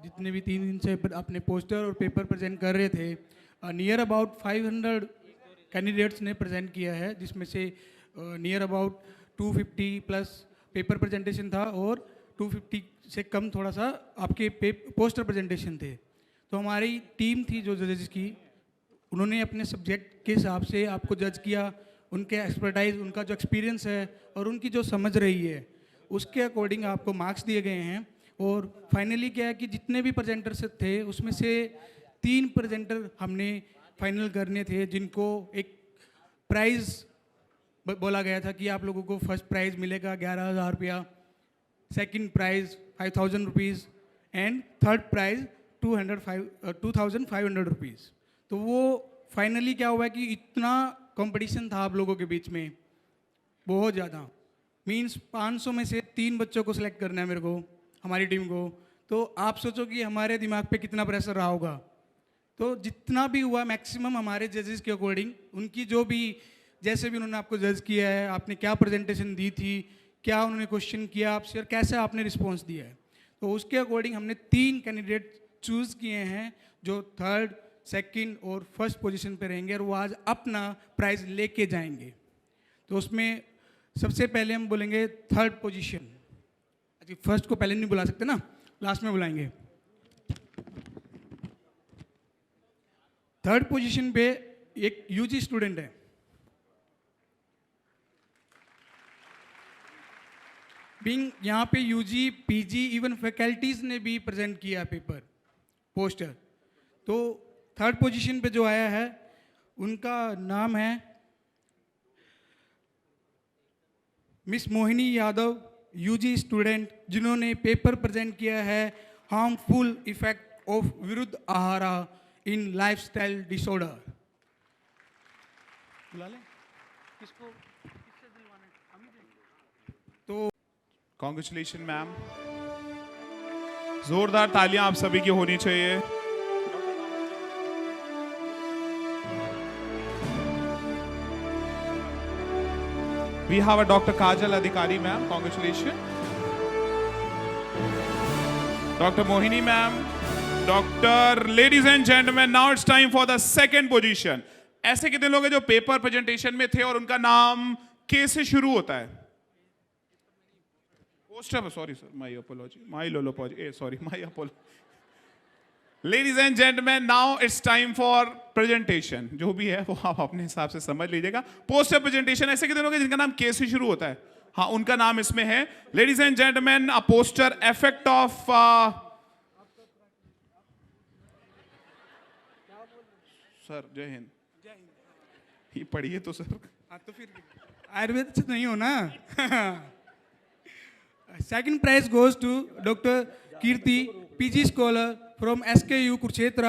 जितने भी 3 दिन से अपने पोस्टर और पेपर प्रेजेंट कर रहे थे, नियर अबाउट 500 कैंडिडेट्स ने प्रेजेंट किया है, जिसमें से near about 250 plus paper presentation था और 250 से कम थोड़ा सा आपके पोस्टर प्रेजेंटेशन थे। तो हमारी टीम थी जो जजेस की, उन्होंने अपने सब्जेक्ट के हिसाब से आपको जज किया, उनके एक्सपर्टाइज, उनका जो एक्सपीरियंस है और उनकी जो समझ रही है उसके अकॉर्डिंग आपको मार्क्स दिए गए हैं। और फाइनली क्या है कि जितने भी प्रेजेंटर्स थे उसमें से 3 प्रेजेंटर हमने फाइनल करने थे, जिनको एक प्राइज़ बोला गया था कि आप लोगों को फर्स्ट प्राइज़ मिलेगा 11,000 रुपया, second price 5,000 rupees and third prize 2,500 rupees. तो वो फाइनली क्या हुआ कि इतना कंपटीशन था आप लोगों के बीच में, बहुत ज़्यादा, मींस 500 में से 3 बच्चों को सिलेक्ट करना है मेरे को, हमारी टीम को। तो आप सोचो कि हमारे दिमाग पे कितना प्रेशर रहा होगा। तो जितना भी हुआ मैक्सिमम हमारे जजेस के अकॉर्डिंग, उनकी जो भी, जैसे भी उन्होंने आपको जज किया है, आपने क्या प्रेजेंटेशन दी थी, क्या उन्होंने क्वेश्चन किया आपसे और कैसे आपने रिस्पॉन्स दिया है, तो उसके अकॉर्डिंग हमने 3 कैंडिडेट चूज़ किए हैं जो थर्ड, सेकंड और फर्स्ट पोजीशन पे रहेंगे और वो आज अपना प्राइज़ लेके जाएंगे। तो उसमें सबसे पहले हम बोलेंगे थर्ड पोजीशन। अच्छा, फर्स्ट को पहले नहीं बुला सकते ना, लास्ट में बुलाएंगे। थर्ड पोजीशन पे एक यूजी स्टूडेंट है, बिंग यहाँ पे यूजी, पीजी, इवन फैकल्टीज ने भी प्रेजेंट किया पेपर पोस्टर। तो थर्ड पोजीशन पे जो आया है उनका नाम है miss Mohini Yadav, UG student, जिन्होंने पेपर प्रेजेंट किया है हार्मफुल इफेक्ट ऑफ विरुद्ध आहारा इन लाइफस्टाइल डिसऑर्डर। बुला लें किसको, किससे दिलवाना है, हम ही देंगे। तो कॉन्ग्रेचुलेशन मैम, जोरदार तालियां आप सभी की होनी चाहिए। We have a Dr. Kajal Adhikari ma'am, congratulations. Dr. Mohini ma'am, Dr. Ladies and gentlemen, now it's time for the second position. ऐसे कितने लोग हैं जो पेपर प्रेजेंटेशन में थे और उनका नाम के से शुरू होता है? Poster, sorry sir, my apology, my लोलोपॉजी, sorry, my apology. Ladies and gentlemen, now it's time for presentation. जो भी है वो आप अपने हिसाब से समझ लीजिएगा। पोस्टर प्रेजेंटेशन, ऐसे कितने लोग हैं जिनका नाम के से शुरू होता है? हाँ, उनका नाम इसमें है। Ladies and gentlemen, a poster effect of sir जय हिंद, ये पढ़िए तो सर। हाँ, तो फिर आयुर्वेद से नहीं हो ना। Second prize goes to doctor Kirti, PG scholar from SKU Kurukshetra,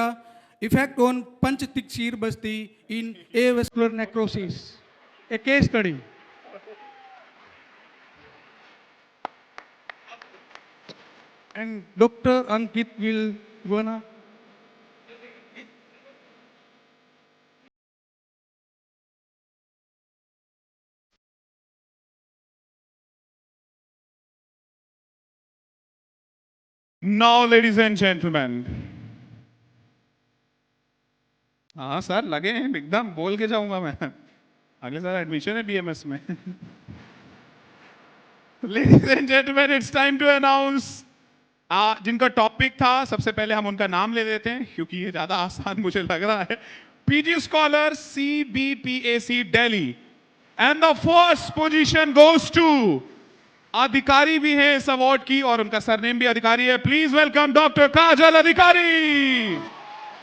effect on पंचतिक्षीर बस्ती in avascular necrosis, a case study. And doctor Ankit will go ना। Now, ladies and gentlemen, हाँ सर, लगे हैं एकदम, बोल के जाऊंगा मैं। अगले साल एडमिशन है BMS में। ladies and gentlemen, it's time to announce जिनका टॉपिक था, सबसे पहले हम उनका नाम ले लेते हैं क्योंकि ये ज्यादा आसान मुझे लग रहा है। PG scholar CBPAC Delhi, and the first position goes to, Adhikari भी है इस अवार्ड की और उनका सरनेम भी अधिकारी है। Please welcome doctor Kajal Adhikari.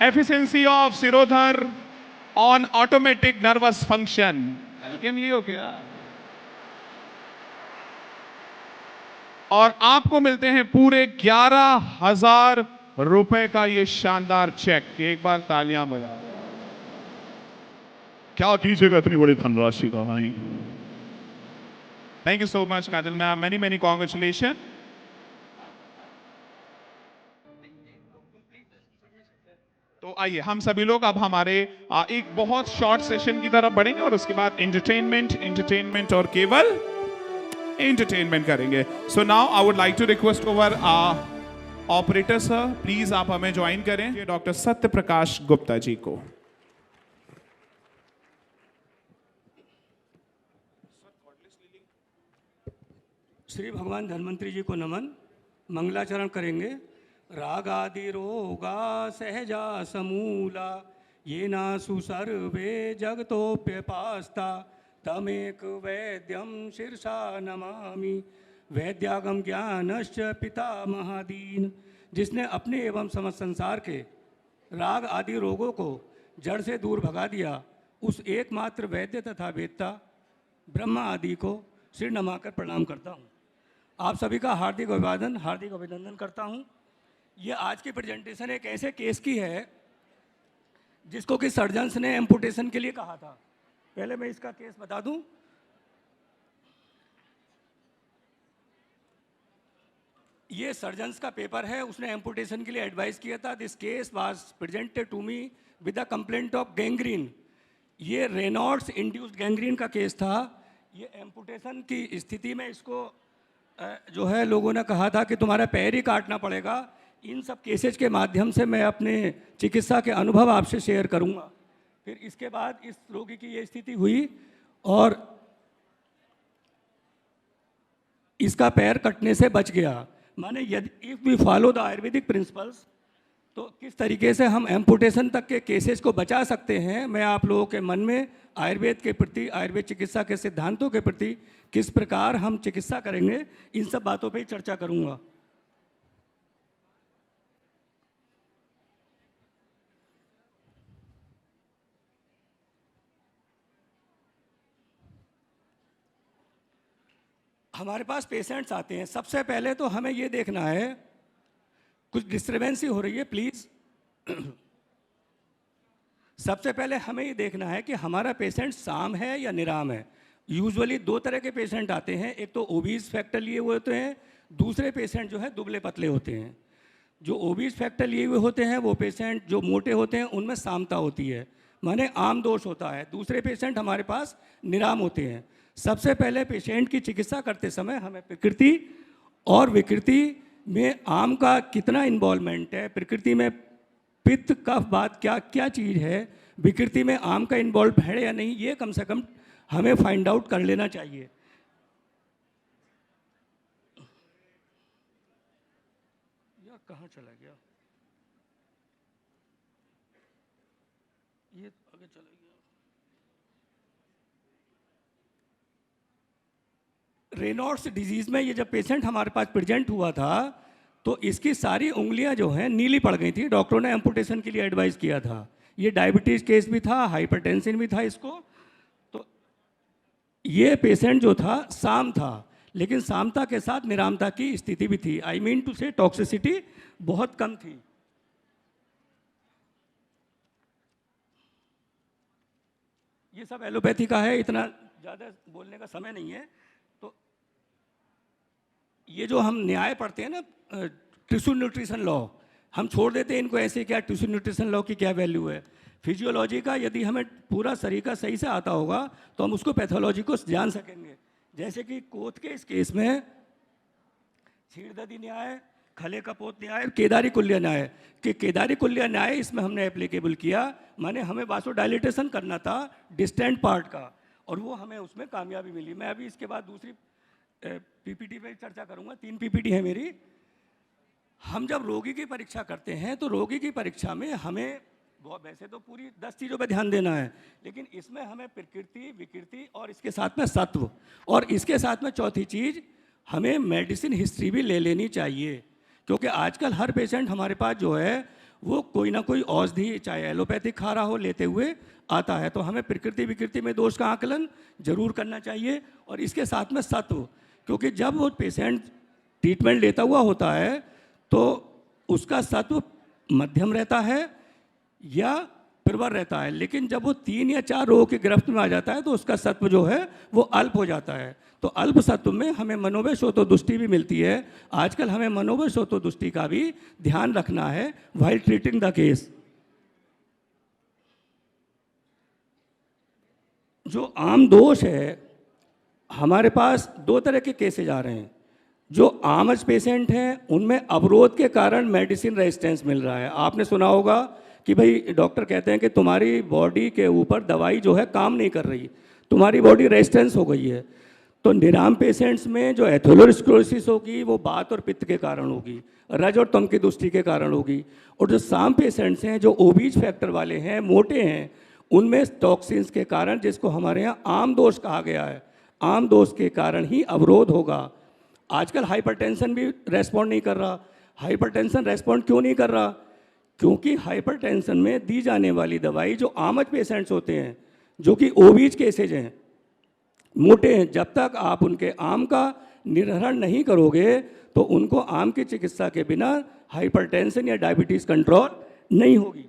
Efficiency of सिरोधर ऑन ऑटोमेटिक नर्वस फंक्शन, ये हो गया। और आपको मिलते हैं पूरे 11,000 रुपए का ये शानदार चेक। एक बार तालियां बजा। क्या कीजिएगा इतनी बड़ी धनराशि का भाई। Thank you so much, Kajal ma'am. Many, many congratulations. तो आइए हम सभी लोग अब हमारे एक बहुत शॉर्ट सेशन की तरफ बढ़ेंगे और उसके बाद एंटरटेनमेंट और केवल एंटरटेनमेंट करेंगे। So now I would like to request over operator sir please आप हमें ज्वाइन करें डॉक्टर सत्य प्रकाश गुप्ता जी को। श्री भगवान धन्वंतरी जी को नमन। मंगलाचरण करेंगे। रागादि रोगा सहजा समूला ये नासु सर्वे जगतोप्यपास्ता तमेक वैद्यम शीर्षा नमामि वैद्यागम ज्ञानश्च पिता महादीन। जिसने अपने एवं समस्त संसार के राग आदि रोगों को जड़ से दूर भगा दिया, उस एकमात्र वैद्य तथा वेदता ब्रह्मा आदि को सिर नमाकर प्रणाम करता हूँ। आप सभी का हार्दिक अभिवादन, हार्दिक अभिनंदन करता हूँ। ये आज की प्रेजेंटेशन एक ऐसे केस की है जिसको कि सर्जन्स ने एम्पुटेशन के लिए कहा था। पहले मैं इसका केस बता दूं। ये सर्जन्स का पेपर है, उसने एम्पुटेशन के लिए एडवाइस किया था। This case was presented to me with the complaint of gangrene. ये रेनॉल्ड्स इंड्यूस्ड गैंग्रीन का केस था। ये एम्पुटेशन की स्थिति में इसको जो है लोगों ने कहा था कि तुम्हारा पैर ही काटना पड़ेगा। इन सब केसेज के माध्यम से मैं अपने चिकित्सा के अनुभव आपसे शेयर करूंगा। फिर इसके बाद इस रोगी की ये स्थिति हुई और इसका पैर कटने से बच गया। माने यदि if we follow the Ayurvedic principles तो किस तरीके से हम एम्पुटेशन तक के केसेस को बचा सकते हैं, मैं आप लोगों के मन में आयुर्वेद के प्रति, आयुर्वेद चिकित्सा के सिद्धांतों के प्रति किस प्रकार हम चिकित्सा करेंगे, इन सब बातों पे चर्चा करूंगा। हमारे पास पेशेंट्स आते हैं। सबसे पहले तो हमें ये देखना है, कुछ डिस्टर्बेंस हो रही है प्लीज। सबसे पहले हमें ये देखना है कि हमारा पेशेंट साम है या निराम है। यूजुअली दो तरह के पेशेंट आते हैं, एक तो ओबीज फैक्टर लिए हुए होते हैं, दूसरे पेशेंट जो है दुबले पतले होते हैं। जो ओबीज फैक्टर लिए हुए होते हैं वो पेशेंट जो मोटे होते हैं उनमें सामता होती है, माने आम दोष होता है। दूसरे पेशेंट हमारे पास निराम होते हैं। सबसे पहले पेशेंट की चिकित्सा करते समय हमें प्रकृति और विकृति में आम का कितना इन्वॉल्वमेंट है, प्रकृति में पित्त कफ बात क्या क्या चीज़ है, विकृति में आम का इन्वॉल्व है या नहीं, ये कम से कम हमें फाइंड आउट कर लेना चाहिए। यार कहाँ चला गया ये, आगे चला गया। रेनॉल्ड्स डिजीज में ये जब पेशेंट हमारे पास प्रेजेंट हुआ था तो इसकी सारी उंगलियां जो हैं नीली पड़ गई थी। डॉक्टरों ने एम्पुटेशन के लिए एडवाइस किया था। ये डायबिटीज केस भी था, हाइपरटेंशन भी था इसको। तो ये पेशेंट जो था साम था, लेकिन सामता के साथ निरामता की स्थिति भी थी। आई मीन टू से टॉक्सिसिटी बहुत कम थी। ये सब एलोपैथी का है, इतना ज़्यादा बोलने का समय नहीं है। तो ये जो हम न्याय पढ़ते हैं ना, टिश्यू न्यूट्रिशन लॉ, हम छोड़ देते हैं इनको ऐसे। क्या टिश्यू न्यूट्रिशन लॉ की क्या वैल्यू है? फिजियोलॉजी का यदि हमें पूरा शरीर का सही से आता होगा तो हम उसको पैथोलॉजी को जान सकेंगे। जैसे कि कोत के इस केस में छीड़ददी न्याय, खले कपोत न्याय, केदारी कुल्य न्याय, कि केदारी कुल्य न्याय इसमें हमने एप्लीकेबल किया। माने हमें वासोडाइलेटेशन करना था डिस्टेंट पार्ट का, और वो हमें उसमें कामयाबी मिली। मैं अभी इसके बाद दूसरी पीपीटी पे चर्चा करूंगा। 3 पीपीटी है मेरी। हम जब रोगी की परीक्षा करते हैं तो रोगी की परीक्षा में हमें वैसे तो पूरी 10 चीज़ों पे ध्यान देना है, लेकिन इसमें हमें प्रकृति, विकृति और इसके साथ में सत्व, और इसके साथ में चौथी चीज़ हमें मेडिसिन हिस्ट्री भी ले लेनी चाहिए। क्योंकि आजकल हर पेशेंट हमारे पास जो है वो कोई ना कोई औषधि, चाहे एलोपैथिक खा रहा हो, लेते हुए आता है। तो हमें प्रकृति विकृति में दोष का आकलन जरूर करना चाहिए, और इसके साथ में सत्व। क्योंकि जब वो पेशेंट ट्रीटमेंट लेता हुआ होता है तो उसका सत्व मध्यम रहता है या प्रबल रहता है, लेकिन जब वो 3 या 4 रोगों की गिरफ्त में आ जाता है तो उसका सत्व जो है वो अल्प हो जाता है। तो अल्प सत्व में हमें मनोवय शोतो भी मिलती है। आजकल हमें मनोवय शोतो का भी ध्यान रखना है व्हाइल ट्रीटिंग द केस। जो आम दोष है, हमारे पास 2 तरह के केसेज आ रहे हैं। जो आमज पेशेंट हैं उनमें अवरोध के कारण मेडिसिन रेजिस्टेंस मिल रहा है। आपने सुना होगा कि भाई डॉक्टर कहते हैं कि तुम्हारी बॉडी के ऊपर दवाई जो है काम नहीं कर रही, तुम्हारी बॉडी रेजिस्टेंस हो गई है। तो निराम पेशेंट्स में जो एथेरोस्क्लेरोसिस होगी वो वात और पित्त के कारण होगी, रज और तम की दुष्टि के कारण होगी। और जो साम पेशेंट्स हैं जो ओबीज फैक्टर वाले हैं, मोटे हैं, उनमें टॉक्सिन्स के कारण, जिसको हमारे यहाँ आम दोष कहा गया है, आम दोष के कारण ही अवरोध होगा। आजकल हाइपरटेंशन भी रेस्पॉन्ड नहीं कर रहा। हाइपरटेंशन रेस्पॉन्ड क्यों नहीं कर रहा? क्योंकि हाइपरटेंशन में दी जाने वाली दवाई जो आमज पेशेंट्स होते हैं, जो कि ओबीज केसेज हैं, मोटे हैं, जब तक आप उनके आम का निर्हरण नहीं करोगे तो उनको आम की चिकित्सा के बिना हाइपरटेंशन या डायबिटीज़ कंट्रोल नहीं होगी।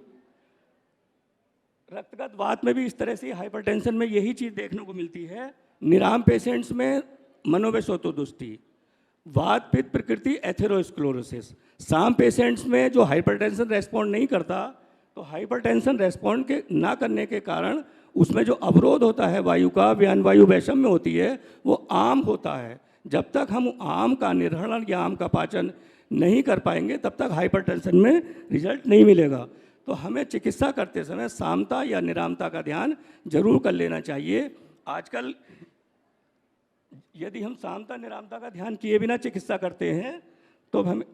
रक्तगत वात में भी इस तरह से हाइपरटेंशन में यही चीज़ देखने को मिलती है। निराम पेशेंट्स में मनोवैशोतोदुष्टि, वात पित्त प्रकृति एथेरोस्क्लेरोसिस। साम पेशेंट्स में जो हाइपरटेंशन रेस्पॉन्ड नहीं करता, तो हाइपरटेंशन रेस्पॉन्ड के ना करने के कारण उसमें जो अवरोध होता है वायु का, व्यान वायु वैषम्य होती है, वो आम होता है। जब तक हम आम का निर्हरण या आम का पाचन नहीं कर पाएंगे तब तक हाइपरटेंशन में रिजल्ट नहीं मिलेगा। तो हमें चिकित्सा करते समय सामता या निरामता का ध्यान जरूर कर लेना चाहिए। आजकल यदि हम सामता निरामता का ध्यान किए बिना चिकित्सा करते हैं तो हमें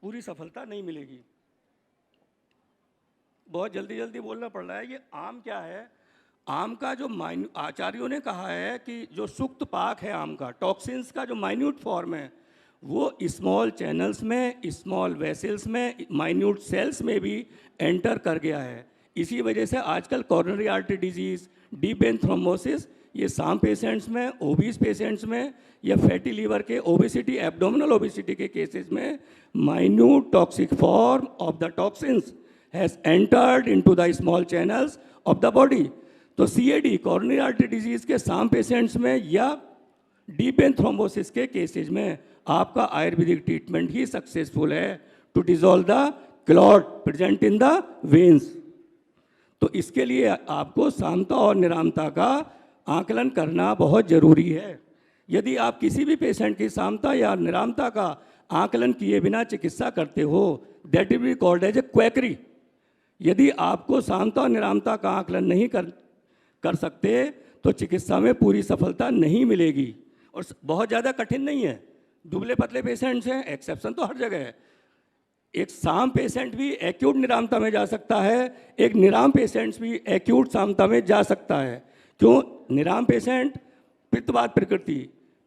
पूरी सफलता नहीं मिलेगी। बहुत जल्दी जल्दी बोलना पड़ रहा है। ये आम क्या है? आम का जो आचार्यों ने कहा है कि जो सुक्त पाक है आम का, टॉक्सिन्स का जो माइन्यूट फॉर्म है, वो स्मॉल चैनल्स में, स्मॉल वेसल्स में, माइन्यूट सेल्स में भी एंटर कर गया है। इसी वजह से आजकल coronary artery disease, deep vein thrombosis, ये साम पेशेंट्स में, ओबीज पेशेंट्स में, या फैटी लीवर के ओबेसिटी, एब्डोमिनल ओबेसिटी के केसेस में minute toxic form of the toxins has entered into the small channels of the body. तो सीएडी, कॉरोनरी आर्टरी डिजीज़ के साम पेशेंट्स में या डीप वेन थ्रोम्बोसिस के केसेज में आपका आयुर्वेदिक ट्रीटमेंट ही सक्सेसफुल है to dissolve the clot present in the veins. तो इसके लिए आपको सामता और निरामता का आकलन करना बहुत ज़रूरी है। यदि आप किसी भी पेशेंट की सामता या निरामता का आकलन किए बिना चिकित्सा करते हो, that will be called as a quackery. यदि आपको सामता और निरामता का आकलन नहीं कर सकते तो चिकित्सा में पूरी सफलता नहीं मिलेगी। और बहुत ज़्यादा कठिन नहीं है। दुबले पतले पेशेंट्स हैं, एक्सेप्शन तो हर जगह है। एक साम पेशेंट भी एक्यूट निरामता में जा सकता है, एक निराम पेशेंट्स भी एक्यूट सामता में जा सकता है। क्यों? निराम पेशेंट पित्तवात प्रकृति,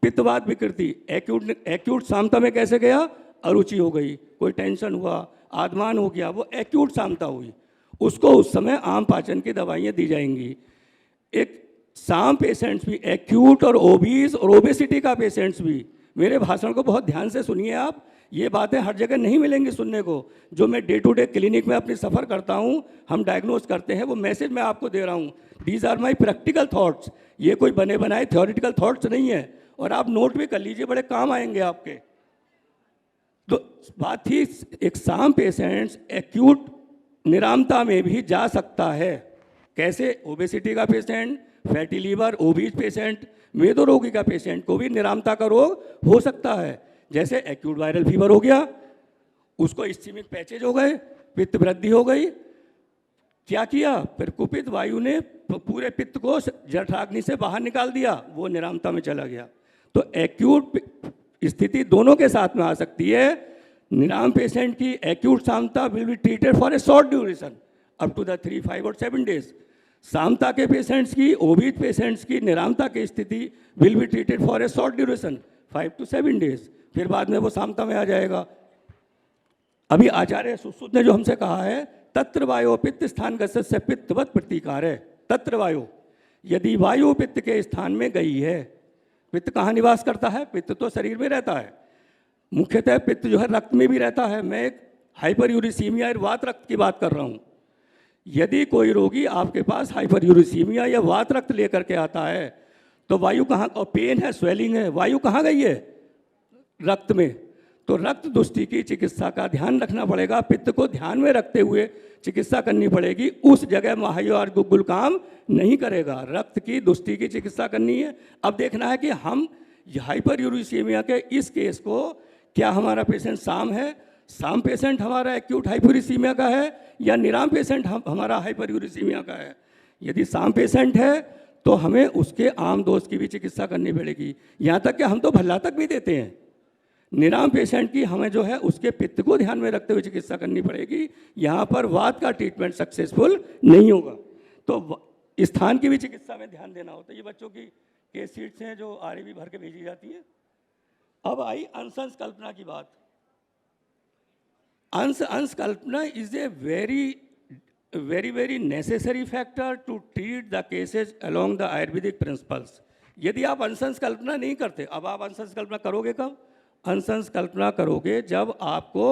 पित्तवात विकृति, एक्यूट सामता में कैसे गया? अरुचि हो गई, कोई टेंशन हुआ, आदमान हो गया, वो एक्यूट सामता हुई। उसको उस समय आम पाचन की दवाइयाँ दी जाएंगी। एक साम पेशेंट्स भी एक्यूट और ओबीज और ओबेसिटी का पेशेंट्स भी, मेरे भाषण को बहुत ध्यान से सुनिए आप, ये बातें हर जगह नहीं मिलेंगी सुनने को। जो मैं डे टू डे क्लिनिक में अपनी सफ़र करता हूँ, हम डायग्नोज करते हैं, वो मैसेज मैं आपको दे रहा हूँ। These are my practical thoughts, ये कोई बने बनाए थ्योरेटिकल थॉट्स नहीं है। और आप नोट भी कर लीजिए, बड़े काम आएंगे आपके। तो बात थी, एक साम पेशेंट्स एक्यूट निरामता में भी जा सकता है। कैसे? ओबेसिटी का patient, fatty liver, obese patient, मेदो रोगी का पेशेंट को भी निरामता का रोग हो सकता है। जैसे एक्यूट वायरल फीवर हो गया, उसको इस्कीमिक पैचेज हो गए, पित्त वृद्धि हो गई, क्या किया? फिर कुपित वायु ने पूरे पित्त को जठराग्नि से बाहर निकाल दिया, वो निरामता में चला गया। तो एक्यूट स्थिति दोनों के साथ में आ सकती है। निराम पेशेंट की एक्यूट सामता will be treated for a short duration up to the 3, 5 और 7 डेज। सामता के पेशेंट्स की, ओबीज पेशेंट्स की निरामता की स्थिति will be treated for a short duration 5 to 7 days, फिर बाद में वो सामता में आ जाएगा। अभी आचार्य सुश्रुत ने जो हमसे कहा है, तत्र वायो पित्त स्थान गस्य पित्तवत प्रतिकार है। तत्र वायु, यदि वायु पित्त के स्थान में गई है, पित्त कहाँ निवास करता है? पित्त तो शरीर में रहता है, मुख्यतः पित्त जो है रक्त में भी रहता है। मैं एक हाइपरयूरिसीमिया वात रक्त की बात कर रहा हूँ। यदि कोई रोगी आपके पास हाइपरयूरिसीमिया या वात रक्त लेकर के आता है तो वायु कहाँ, और पेन है, स्वेलिंग है, वायु कहाँ गई है? रक्त में। तो रक्त दुष्टि की चिकित्सा का ध्यान रखना पड़ेगा, पित्त को ध्यान में रखते हुए चिकित्सा करनी पड़ेगी। उस जगह महायो और गुग्गुल काम नहीं करेगा, रक्त की दुष्टि की चिकित्सा करनी है। अब देखना है कि हम ये हाइपरयूरिसीमिया के इस केस को, क्या हमारा पेशेंट साम है, साम पेशेंट हमारा एक्यूट हाइपरयूरिसीमिया का है, या निराम पेशेंट हमारा हाइपरयूरिसीमिया का है? यदि साम पेशेंट है तो हमें उसके आम दोष की भी चिकित्सा करनी पड़ेगी। यहाँ तक कि हम तो भल्ला तक भी देते हैं। निराम पेशेंट की हमें जो है उसके पित्त को ध्यान में रखते हुए चिकित्सा करनी पड़ेगी। यहाँ पर वात का ट्रीटमेंट सक्सेसफुल नहीं होगा। तो स्थान की भी चिकित्सा में ध्यान देना होता है। ये बच्चों की केस सीट्स हैं जो RAB भर के भेजी जाती है। अब आई अंश कल्पना की बात। अंश कल्पना is a very necessary factor to treat the cases along the Ayurvedic principles. यदि आप अंश कल्पना नहीं करते, अब आप अंश कल्पना करोगे कब? अंश कल्पना करोगे जब आपको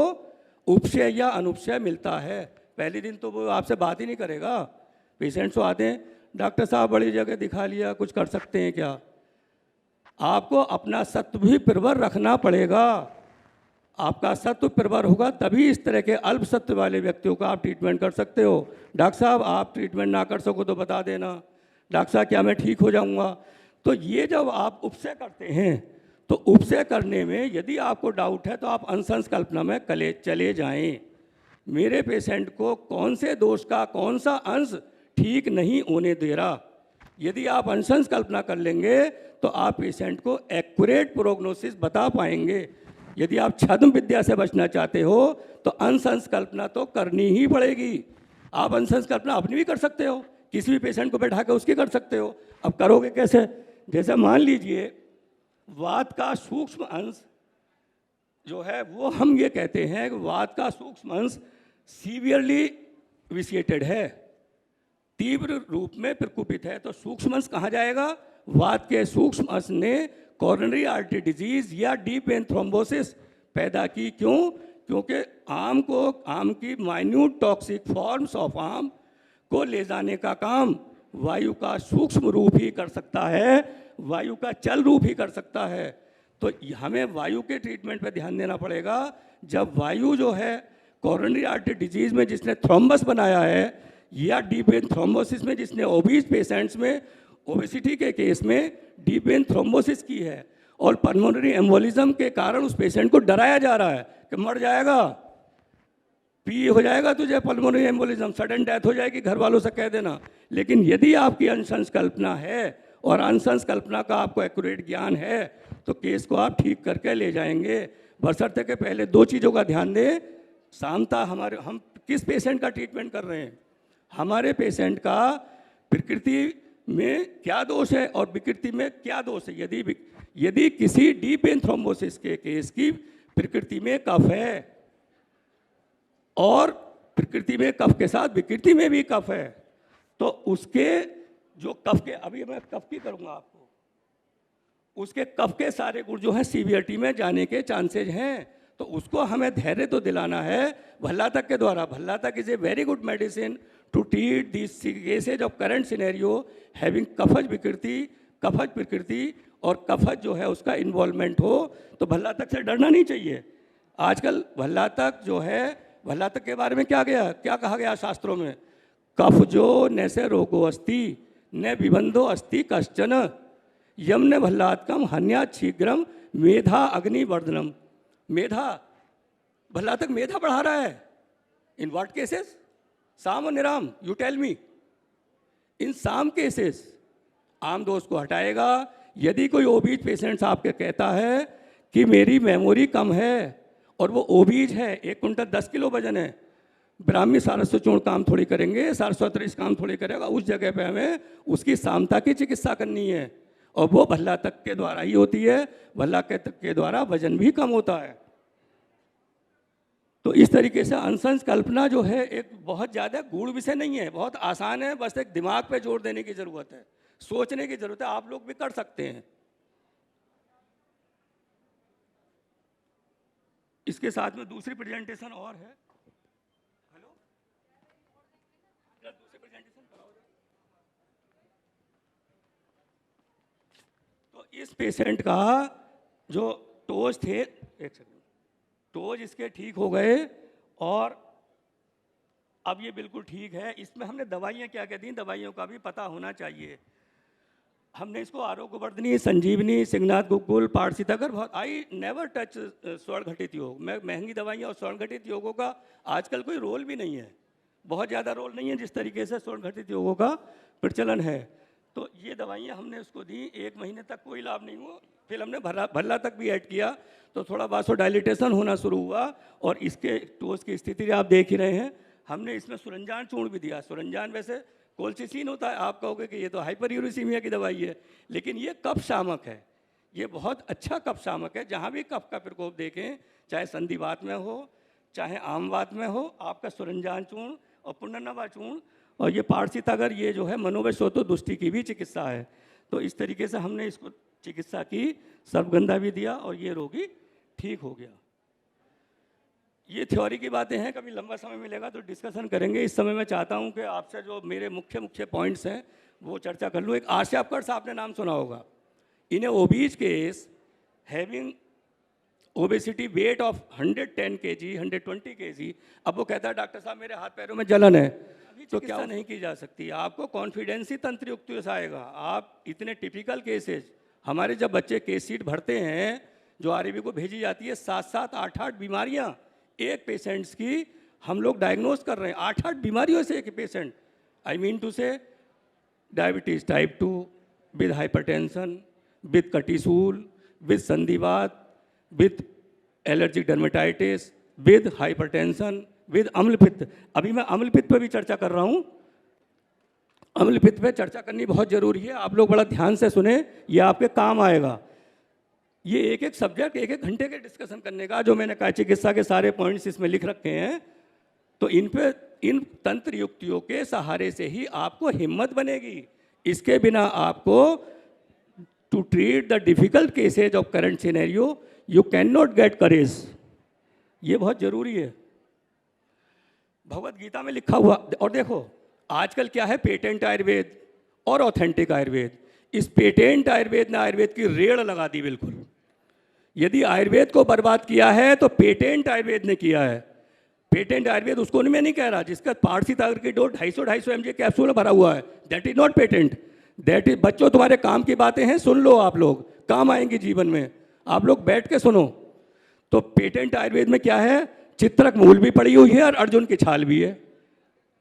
उपशय या अनुपशय मिलता है। पहले दिन तो वो आपसे बात ही नहीं करेगा। पेशेंट्स तो आते हैं, डॉक्टर साहब बड़ी जगह दिखा लिया, कुछ कर सकते हैं क्या? आपको अपना सत्व भी प्रवर रखना पड़ेगा। आपका सत्व प्रवर होगा तभी इस तरह के अल्प सत्व वाले व्यक्तियों का आप ट्रीटमेंट कर सकते हो। डॉक्टर साहब आप ट्रीटमेंट ना कर सको तो बता देना, डॉक्टर साहब क्या मैं ठीक हो जाऊंगा? तो ये जब आप उपशय करते हैं तो उपशय करने में यदि आपको डाउट है तो आप अंश कल्पना में चले जाएं। मेरे पेशेंट को कौन से दोष का कौन सा अंश ठीक नहीं होने दे रहा, यदि आप अंश कल्पना कर लेंगे तो आप पेशेंट को एक्यूरेट प्रोग्नोसिस बता पाएंगे। यदि आप छद्म विद्या से बचना चाहते हो तो अंश कल्पना तो करनी ही पड़ेगी। आप अंश कल्पना अपनी भी कर सकते हो, किसी भी पेशेंट को बैठा के उसकी कर सकते हो। अब करोगे कैसे? जैसे मान लीजिए वात का सूक्ष्म अंश जो है वो हम ये कहते हैं कि वात का सूक्ष्म अंश सीवियरली विसिएटेड है, तीव्र रूप में प्रकुपित है। तो सूक्ष्म अंश कहाँ जाएगा? वात के सूक्ष्म अंश ने कोरोनरी आर्टरी डिजीज या डीप वेन थ्रोम्बोसिस पैदा की। क्यों? क्योंकि आम की माइन्यूट टॉक्सिक फॉर्म्स ऑफ आम को ले जाने का काम वायु का सूक्ष्म रूप ही कर सकता है, वायु का चल रूप ही कर सकता है। तो हमें वायु के ट्रीटमेंट पे ध्यान देना पड़ेगा। जब वायु जो है कोरोनरी आर्टरी डिजीज में जिसने थ्रोम्बस बनाया है या डीप वेन थ्रोम्बोसिस में जिसने ओबीज पेशेंट्स में ओबेसिटी के केस में डीप वेन थ्रोम्बोसिस की है और पल्मोनरी एम्बोलिज्म के कारण उस पेशेंट को डराया जा रहा है कि मर जाएगा, पी हो जाएगा तुझे पल्मोनरी एम्बोलिज्म, सडन डेथ हो जाएगी, घर वालों से कह देना। लेकिन यदि आपकी अंश कल्पना है और अंश कल्पना का आपको एक्यूरेट ज्ञान है तो केस को आप ठीक करके ले जाएंगे। बशर्ते के पहले दो चीज़ों का ध्यान दें। सामता हम किस पेशेंट का ट्रीटमेंट कर रहे हैं, हमारे पेशेंट का प्रकृति में क्या दोष है और विकृति में क्या दोष है। यदि किसी डीप वेन थ्रोम्बोसिस के केस की प्रकृति में कफ है और प्रकृति में कफ के साथ विकृति में भी कफ है तो उसके जो कफ के, अभी मैं कफ की करूंगा आपको, उसके कफ के सारे गुण जो है सीवियरिटी में जाने के चांसेज हैं। तो उसको हमें धैर्य तो दिलाना है भल्ला तक के द्वारा। भल्ला तक is a very good medicine to treat this cases of current scenario having कफज विकृति, कफज प्रकृति और कफज जो है उसका इन्वॉल्वमेंट हो। तो भल्ला तक से डरना नहीं चाहिए। आजकल भल्ला तक जो है, भल्ला तक के बारे में क्या कहा गया शास्त्रों में? कफ जो नैसे रोगो अस्ति न विबंधो अस्ति कश्चन यमन भल्लात्कम हन्या शीघ्रम मेधा अग्निवर्धनम। मेधा, भल्ला तक मेधा बढ़ा रहा है। In what cases? साम और निराम, यू टेल मी। इन साम केसेस आम दोष को हटाएगा। यदि कोई ओबीज पेशेंट्स आपके कहता है कि मेरी मेमोरी कम है और वो ओबीज है, 1 कुंटल 10 किलो वजन है, ब्राह्मी सारस्वत चूर्ण काम थोड़ी करेंगे, सारस्वत काम थोड़ी करेगा, उस जगह पे हमें उसकी सामता की चिकित्सा करनी है और वो भल्ला तक के द्वारा ही होती है। भल्ला के द्वारा वजन भी कम होता है। तो इस तरीके से अंश कल्पना जो है एक बहुत ज़्यादा गूढ़ विषय नहीं है, बहुत आसान है। बस एक दिमाग पे जोर देने की ज़रूरत है, सोचने की ज़रूरत है। आप लोग भी कर सकते हैं। इसके साथ में दूसरी प्रेजेंटेशन और है। हेलो, दूसरी प्रेजेंटेशन कराओ। तो इस पेशेंट का जो टोज थे, एक सेकंड, टोज इसके ठीक हो गए और अब ये बिल्कुल ठीक है। इसमें हमने दवाइयाँ क्या क्या दी, दवाइयों का भी पता होना चाहिए। हमने इसको आरोग्य वर्धनी, संजीवनी, सिंगनाथ गुकुल, पारसी तकर बहुत आई नेवर टच स्वर्ण घटित योग। मैं महंगी दवाइयाँ और स्वर्ण घटित योगों का आजकल कोई रोल भी नहीं है, बहुत ज़्यादा रोल नहीं है जिस तरीके से स्वर्ण घटित योगों का प्रचलन है। तो ये दवाइयाँ हमने उसको दी, 1 महीने तक कोई लाभ नहीं हुआ, फिर हमने भल्ला तक भी ऐड किया तो थोड़ा वासोडाइलेटेशन होना शुरू हुआ। और इसके टोस की स्थिति आप देख ही रहे हैं। हमने इसमें सुरंजान चूर्ण भी दिया। सुरंजान वैसे कोल्चिसिन होता है, आप कहोगे कि ये तो हाइपरयूरिसीमिया की दवाई है, लेकिन ये कफ शामक है, ये बहुत अच्छा कफ शामक है। जहाँ भी कफ का प्रकोप देखें, चाहे संधिवात में हो चाहे आमवात में हो, आपका सुरंजान चूर्ण और पुनर्नवा चूर्ण और ये पारसी तगर, ये जो है मनोवैश्योतो दुष्टि की भी चिकित्सा है। तो इस तरीके से हमने इसको चिकित्सा की, सर्वगंधा भी दिया और ये रोगी ठीक हो गया। ये थ्योरी की बातें हैं, कभी लंबा समय मिलेगा तो डिस्कशन करेंगे। इस समय मैं चाहता हूं कि आपसे जो मेरे मुख्य पॉइंट्स हैं वो चर्चा कर लूँ। एक आर्शापकर साहब ने नाम सुना होगा। In a obese case having obesity weight of 110 kg 120 kg, अब वो कहता है डॉक्टर साहब मेरे हाथ पैरों में जलन है, तो क्या नहीं की जा सकती? आपको कॉन्फिडेंस ही तंत्र युक्त से आएगा। आप इतने टिपिकल केसेज, हमारे जब बच्चे केस शीट भरते हैं जो आरबी को भेजी जाती है, 7-7 8-8 बीमारियां एक पेशेंट्स की हम लोग डायग्नोज कर रहे हैं। 8-8 बीमारियों से एक patient, I mean to say diabetes type 2 with hypertension, with कटिसूल, विद संधिवात, with allergic dermatitis, with hypertension, with अम्लपित्त। अभी मैं अम्लपित्त पे भी चर्चा कर रहा हूँ। अम्लपित्त पे चर्चा करनी बहुत जरूरी है, आप लोग बड़ा ध्यान से सुने, ये आपके काम आएगा। ये एक सब्जेक्ट 1 घंटे के डिस्कशन करने का, जो मैंने कहा चिकित्सा के सारे पॉइंट्स इसमें लिख रखे हैं, तो इन तंत्र युक्तियों के सहारे से ही आपको हिम्मत बनेगी। इसके बिना आपको to treat the difficult cases of current scenario you can not get courage. ये बहुत जरूरी है। भगवत गीता में लिखा हुआ, और देखो आजकल क्या है, पेटेंट आयुर्वेद और ऑथेंटिक आयुर्वेद। इस पेटेंट आयुर्वेद ने आयुर्वेद की रेड़ लगा दी बिल्कुल। यदि आयुर्वेद को बर्बाद किया है तो पेटेंट आयुर्वेद ने किया है। पेटेंट आयुर्वेद उसको मैं नहीं कह रहा जिसका पारसी ताकत की डोज 250 mg कैप्सूल में भरा हुआ है, that is not patent, that is. बच्चों तुम्हारे काम की बातें हैं, सुन लो, आप लोग काम आएंगी जीवन में, आप लोग बैठ के सुनो। तो पेटेंट आयुर्वेद में क्या है, चित्रक मूल भी पड़ी हुई है और अर्जुन की छाल भी है।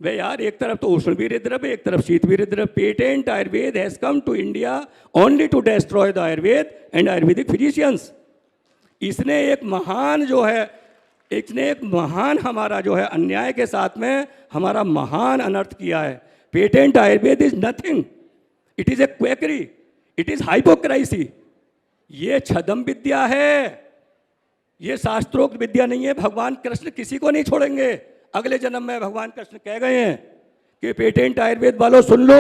वे यार, एक तरफ तो उष्ण वीर्य द्रव्य, एक तरफ शीत वीर्य द्रव्य। Patent Ayurveda has come to India only to destroy the Ayurveda and Ayurvedic physicians. इसने एक महान जो है, इसने एक महान हमारा जो है अन्याय के साथ में हमारा महान अनर्थ किया है। Patent Ayurveda is nothing, it is a quackery, it is hypocrisy. ये छदम विद्या है, ये शास्त्रोक्त विद्या नहीं है। भगवान कृष्ण किसी को नहीं छोड़ेंगे। अगले जन्म में भगवान कृष्ण कह गए हैं कि पेटेंट आयुर्वेद वालों सुन लो,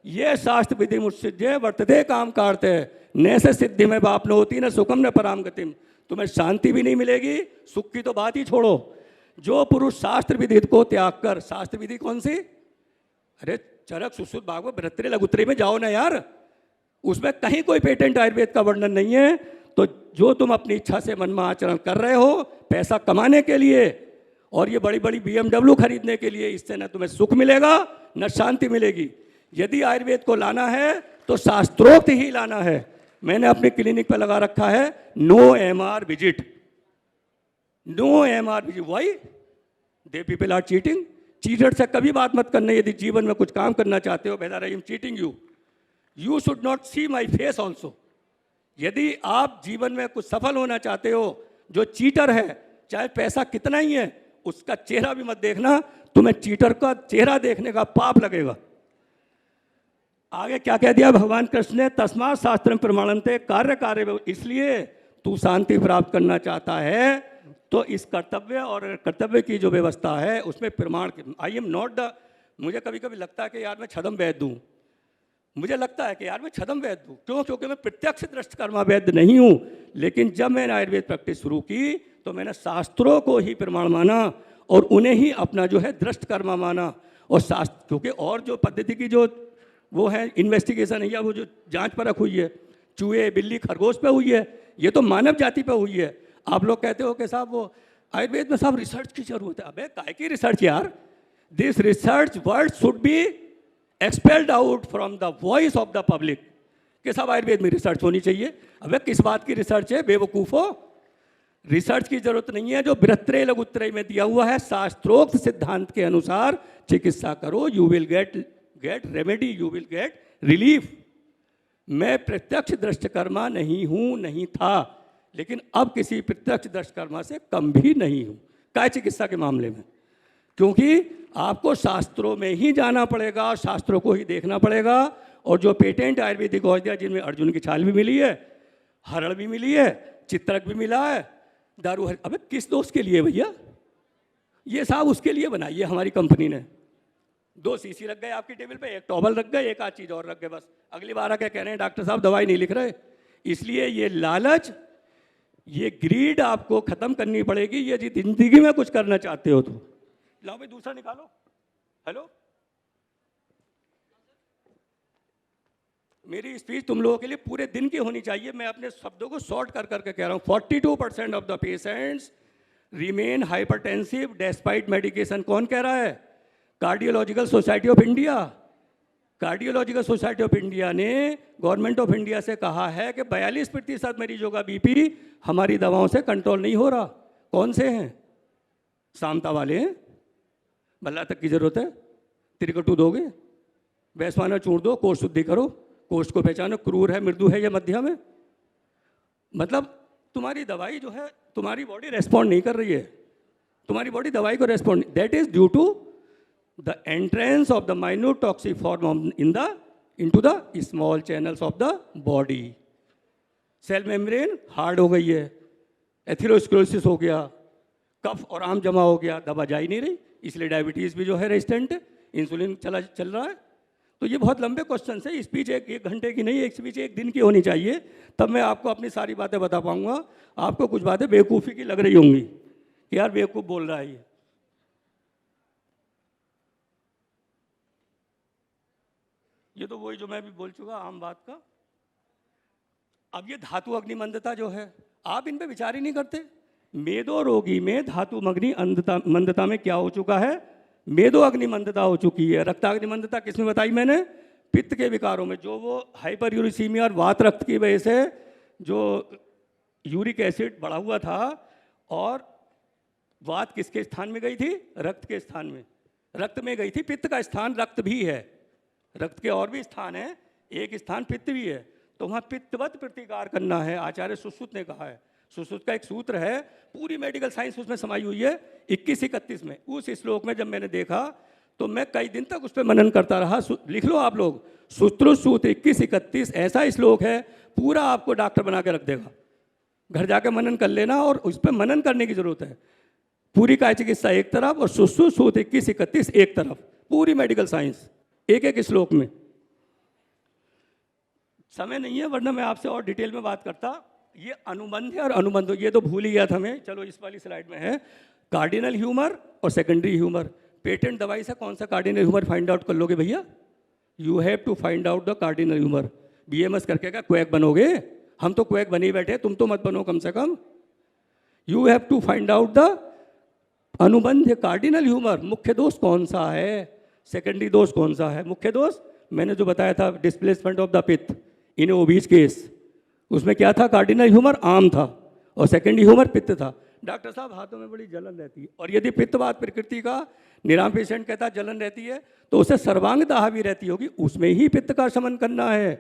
ये शास्त्र विधि मुत्सिद्ध वर्तते काम कार्ते न से सिद्धि में बाप न होती न सुखम न पराम गतिम। तुम्हें शांति भी नहीं मिलेगी, सुख की तो बात ही छोड़ो। जो पुरुष शास्त्र विधि को त्याग कर, शास्त्र विधि कौन सी, अरे चरक सुश्रुत भागवत बृहत्तरे लघुत्तरे में जाओ ना यार, उसमें कहीं कोई पेटेंट आयुर्वेद का वर्णन नहीं है। तो जो तुम अपनी इच्छा से मन में आचरण कर रहे हो पैसा कमाने के लिए और ये बड़ी बड़ी BMW खरीदने के लिए, इससे न तुम्हें सुख मिलेगा न शांति मिलेगी। यदि आयुर्वेद को लाना है तो शास्त्रोक्त ही लाना है। मैंने अपने क्लिनिक पर लगा रखा है no MR visit, no MR visit. Why they people are cheating. Cheater से कभी बात मत करना। यदि जीवन में कुछ काम करना चाहते हो, whether I am cheating you should not see my face also. यदि आप जीवन में कुछ सफल होना चाहते हो, जो चीटर है चाहे पैसा कितना ही है उसका चेहरा भी मत देखना, तुम्हें चीटर का चेहरा देखने का पाप लगेगा। आगे क्या कह दिया भगवान कृष्ण ने, तस्मात् शास्त्रम प्रमाणन्ते कार्य कार्य। इसलिए तू शांति प्राप्त करना चाहता है तो इस कर्तव्य और कर्तव्य की जो व्यवस्था है उसमें प्रमाण। आई एम नॉट द, मुझे कभी कभी लगता है कि यार मैं छदम वैद्य दूँ, मुझे लगता है कि यार मैं छदम वैद्य दूँ। क्यों? क्योंकि मैं प्रत्यक्ष दृष्टकर्मा वैद्य नहीं हूँ। लेकिन जब मैंने आयुर्वेद प्रैक्टिस शुरू की तो मैंने शास्त्रों को ही प्रमाण माना और उन्हें ही अपना जो है दृष्टकर्मा माना। और शास्त्र, क्योंकि और जो पद्धति की जो वो है इन्वेस्टिगेशन है या वो जो जांच परख हुई है चूहे बिल्ली खरगोश पे हुई है, ये तो मानव जाति पे हुई है। आप लोग कहते हो कि साहब वो आयुर्वेद में साहब रिसर्च की जरूरत है। अबे काय की रिसर्च यार? This research word should be expelled out from the voice of the public. कि साहब आयुर्वेद में रिसर्च होनी चाहिए। अबे किस बात की रिसर्च है बेवकूफ़ो? रिसर्च की जरूरत नहीं है, जो बृहत्रे लघुत्रे में दिया हुआ है शास्त्रोक्त सिद्धांत के अनुसार चिकित्सा करो, you will get remedy, you will get relief. मैं प्रत्यक्ष दृष्टकर्मा नहीं हूं, नहीं था, लेकिन अब किसी प्रत्यक्ष दृष्टकर्मा से कम भी नहीं हूं काय चिकित्सा के मामले में, क्योंकि आपको शास्त्रों में ही जाना पड़ेगा, शास्त्रों को ही देखना पड़ेगा। और जो पेटेंट आयुर्वेदिक औषधियाँ जिनमें अर्जुन की छाल भी मिली है, हरड़ भी मिली है, चित्रक भी मिला है, दारू अबे किस दोस्त के लिए भैया? ये साहब उसके लिए बनाई है हमारी कंपनी ने। 2 सीसी रख गए आपकी टेबल पे, एक टॉवल रख गए, एक आध चीज़ और रख गए, बस अगली बार आके कह रहे हैं डॉक्टर साहब दवाई नहीं लिख रहे। इसलिए ये लालच, ये ग्रीड आपको खत्म करनी पड़ेगी यदि जिंदगी में कुछ करना चाहते हो तो। लाओ भाई दूसरा निकालो। हेलो, मेरी स्पीच तुम लोगों के लिए पूरे दिन की होनी चाहिए, मैं अपने शब्दों को शॉर्ट कर करके कह रहा हूँ। 42% of the patients remain hypertensive despite medication. कौन कह रहा है? Cardiological society of India. Cardiological society of India ने गवर्नमेंट ऑफ इंडिया से कहा है कि 42% मरीजों का बीपी हमारी दवाओं से कंट्रोल नहीं हो रहा। कौन से हैं? सामता वाले हैं, भल्ला तक की जरूरत है, त्रिकटु दोगे, वैश्वानर चूर्ण दो, कोष्ठ शुद्धि करो, कोष्ठ को पहचानो, क्रूर है, मृदु है या मध्यम है। मतलब तुम्हारी दवाई जो है, तुम्हारी बॉडी रेस्पॉन्ड नहीं कर रही है, तुम्हारी बॉडी दवाई को respond, that is due to the entrance of the minute toxic form into the small channels of the body. Cell membrane hard हो गई है, एथेरोस्क्लेरोसिस हो गया, कफ और आम जमा हो गया, दवा जा ही नहीं रही, इसलिए डायबिटीज़ भी जो है रेजिस्टेंट है, इंसुलिन चल रहा है। तो ये बहुत लंबे क्वेश्चन है, स्पीच एक घंटे की नहीं, एक स्पीच एक दिन की होनी चाहिए, तब मैं आपको अपनी सारी बातें बता पाऊंगा। आपको कुछ बातें बेवकूफ़ी की लग रही होंगी कि यार बेवकूफ़ बोल रहा है ये तो वही जो मैं भी बोल चुका आम बात का। अब ये धातु अग्निमंदता जो है, आप इन पे विचार ही नहीं करते। मेदो रोगी में धातु मंदता में क्या हो चुका है? मेदो अग्निमंदता हो चुकी है। रक्ताग्निमंदता किसमें बताई मैंने? पित्त के विकारों में, जो वो हाइपर यूरिसीमिया और वात रक्त की वजह से जो यूरिक एसिड बढ़ा हुआ था, और वात किसके स्थान में गई थी? रक्त के स्थान में, रक्त में गई थी। पित्त का स्थान रक्त भी है, रक्त के और भी स्थान है, एक स्थान पित्त भी है, तो वहाँ पित्तवत प्रतिकार करना है, आचार्य सुश्रुत ने कहा है। सुश्रुत का एक सूत्र है, पूरी मेडिकल साइंस उसमें समाई हुई है 21-31 में। उस श्लोक में जब मैंने देखा तो मैं कई दिन तक उस पर मनन करता रहा। लिख लो आप लोग, सूत्र 21-31 ऐसा श्लोक है, पूरा आपको डॉक्टर बना के रख देगा। घर जाके मनन कर लेना, और उस पर मनन करने की जरूरत है। पूरी काय चिकित्सा एक तरफ और सूत्र 21-31 एक तरफ, पूरी मेडिकल साइंस एक एक श्लोक में। समय नहीं है, वरना मैं आपसे और डिटेल में बात करता। ये अनुबंध है और अनुबंध, ये तो भूल ही गया था मैं। चलो इस वाली स्लाइड में है कार्डिनल ह्यूमर और सेकेंडरी ह्यूमर। पेटेंट दवाई से कौन सा कार्डिनल ह्यूमर फाइंड आउट कर लोगे भैया? You have to find out the cardinal humour. BMS करके क्या क्वैक बनोगे? हम तो क्वैक बने ही बैठे, तुम तो मत बनो कम से कम। You have to find out the अनुबंध कार्डिनल ह्यूमर। मुख्य दोष कौन सा है, सेकेंडरी दोष कौन सा है? मुख्य दोष मैंने जो बताया था, डिस्प्लेसमेंट ऑफ द पित्त इन ओबीज केस, उसमें क्या था? कार्डिनल ह्यूमर आम था और सेकेंडरी ह्यूमर पित्त था। डॉक्टर साहब हाथों में बड़ी जलन रहती है, और यदि पित्तवात प्रकृति का निराम पेशेंट कहता है जलन रहती है, तो उसे सर्वांग दाह भी रहती होगी, उसमें ही पित्त का शमन करना है।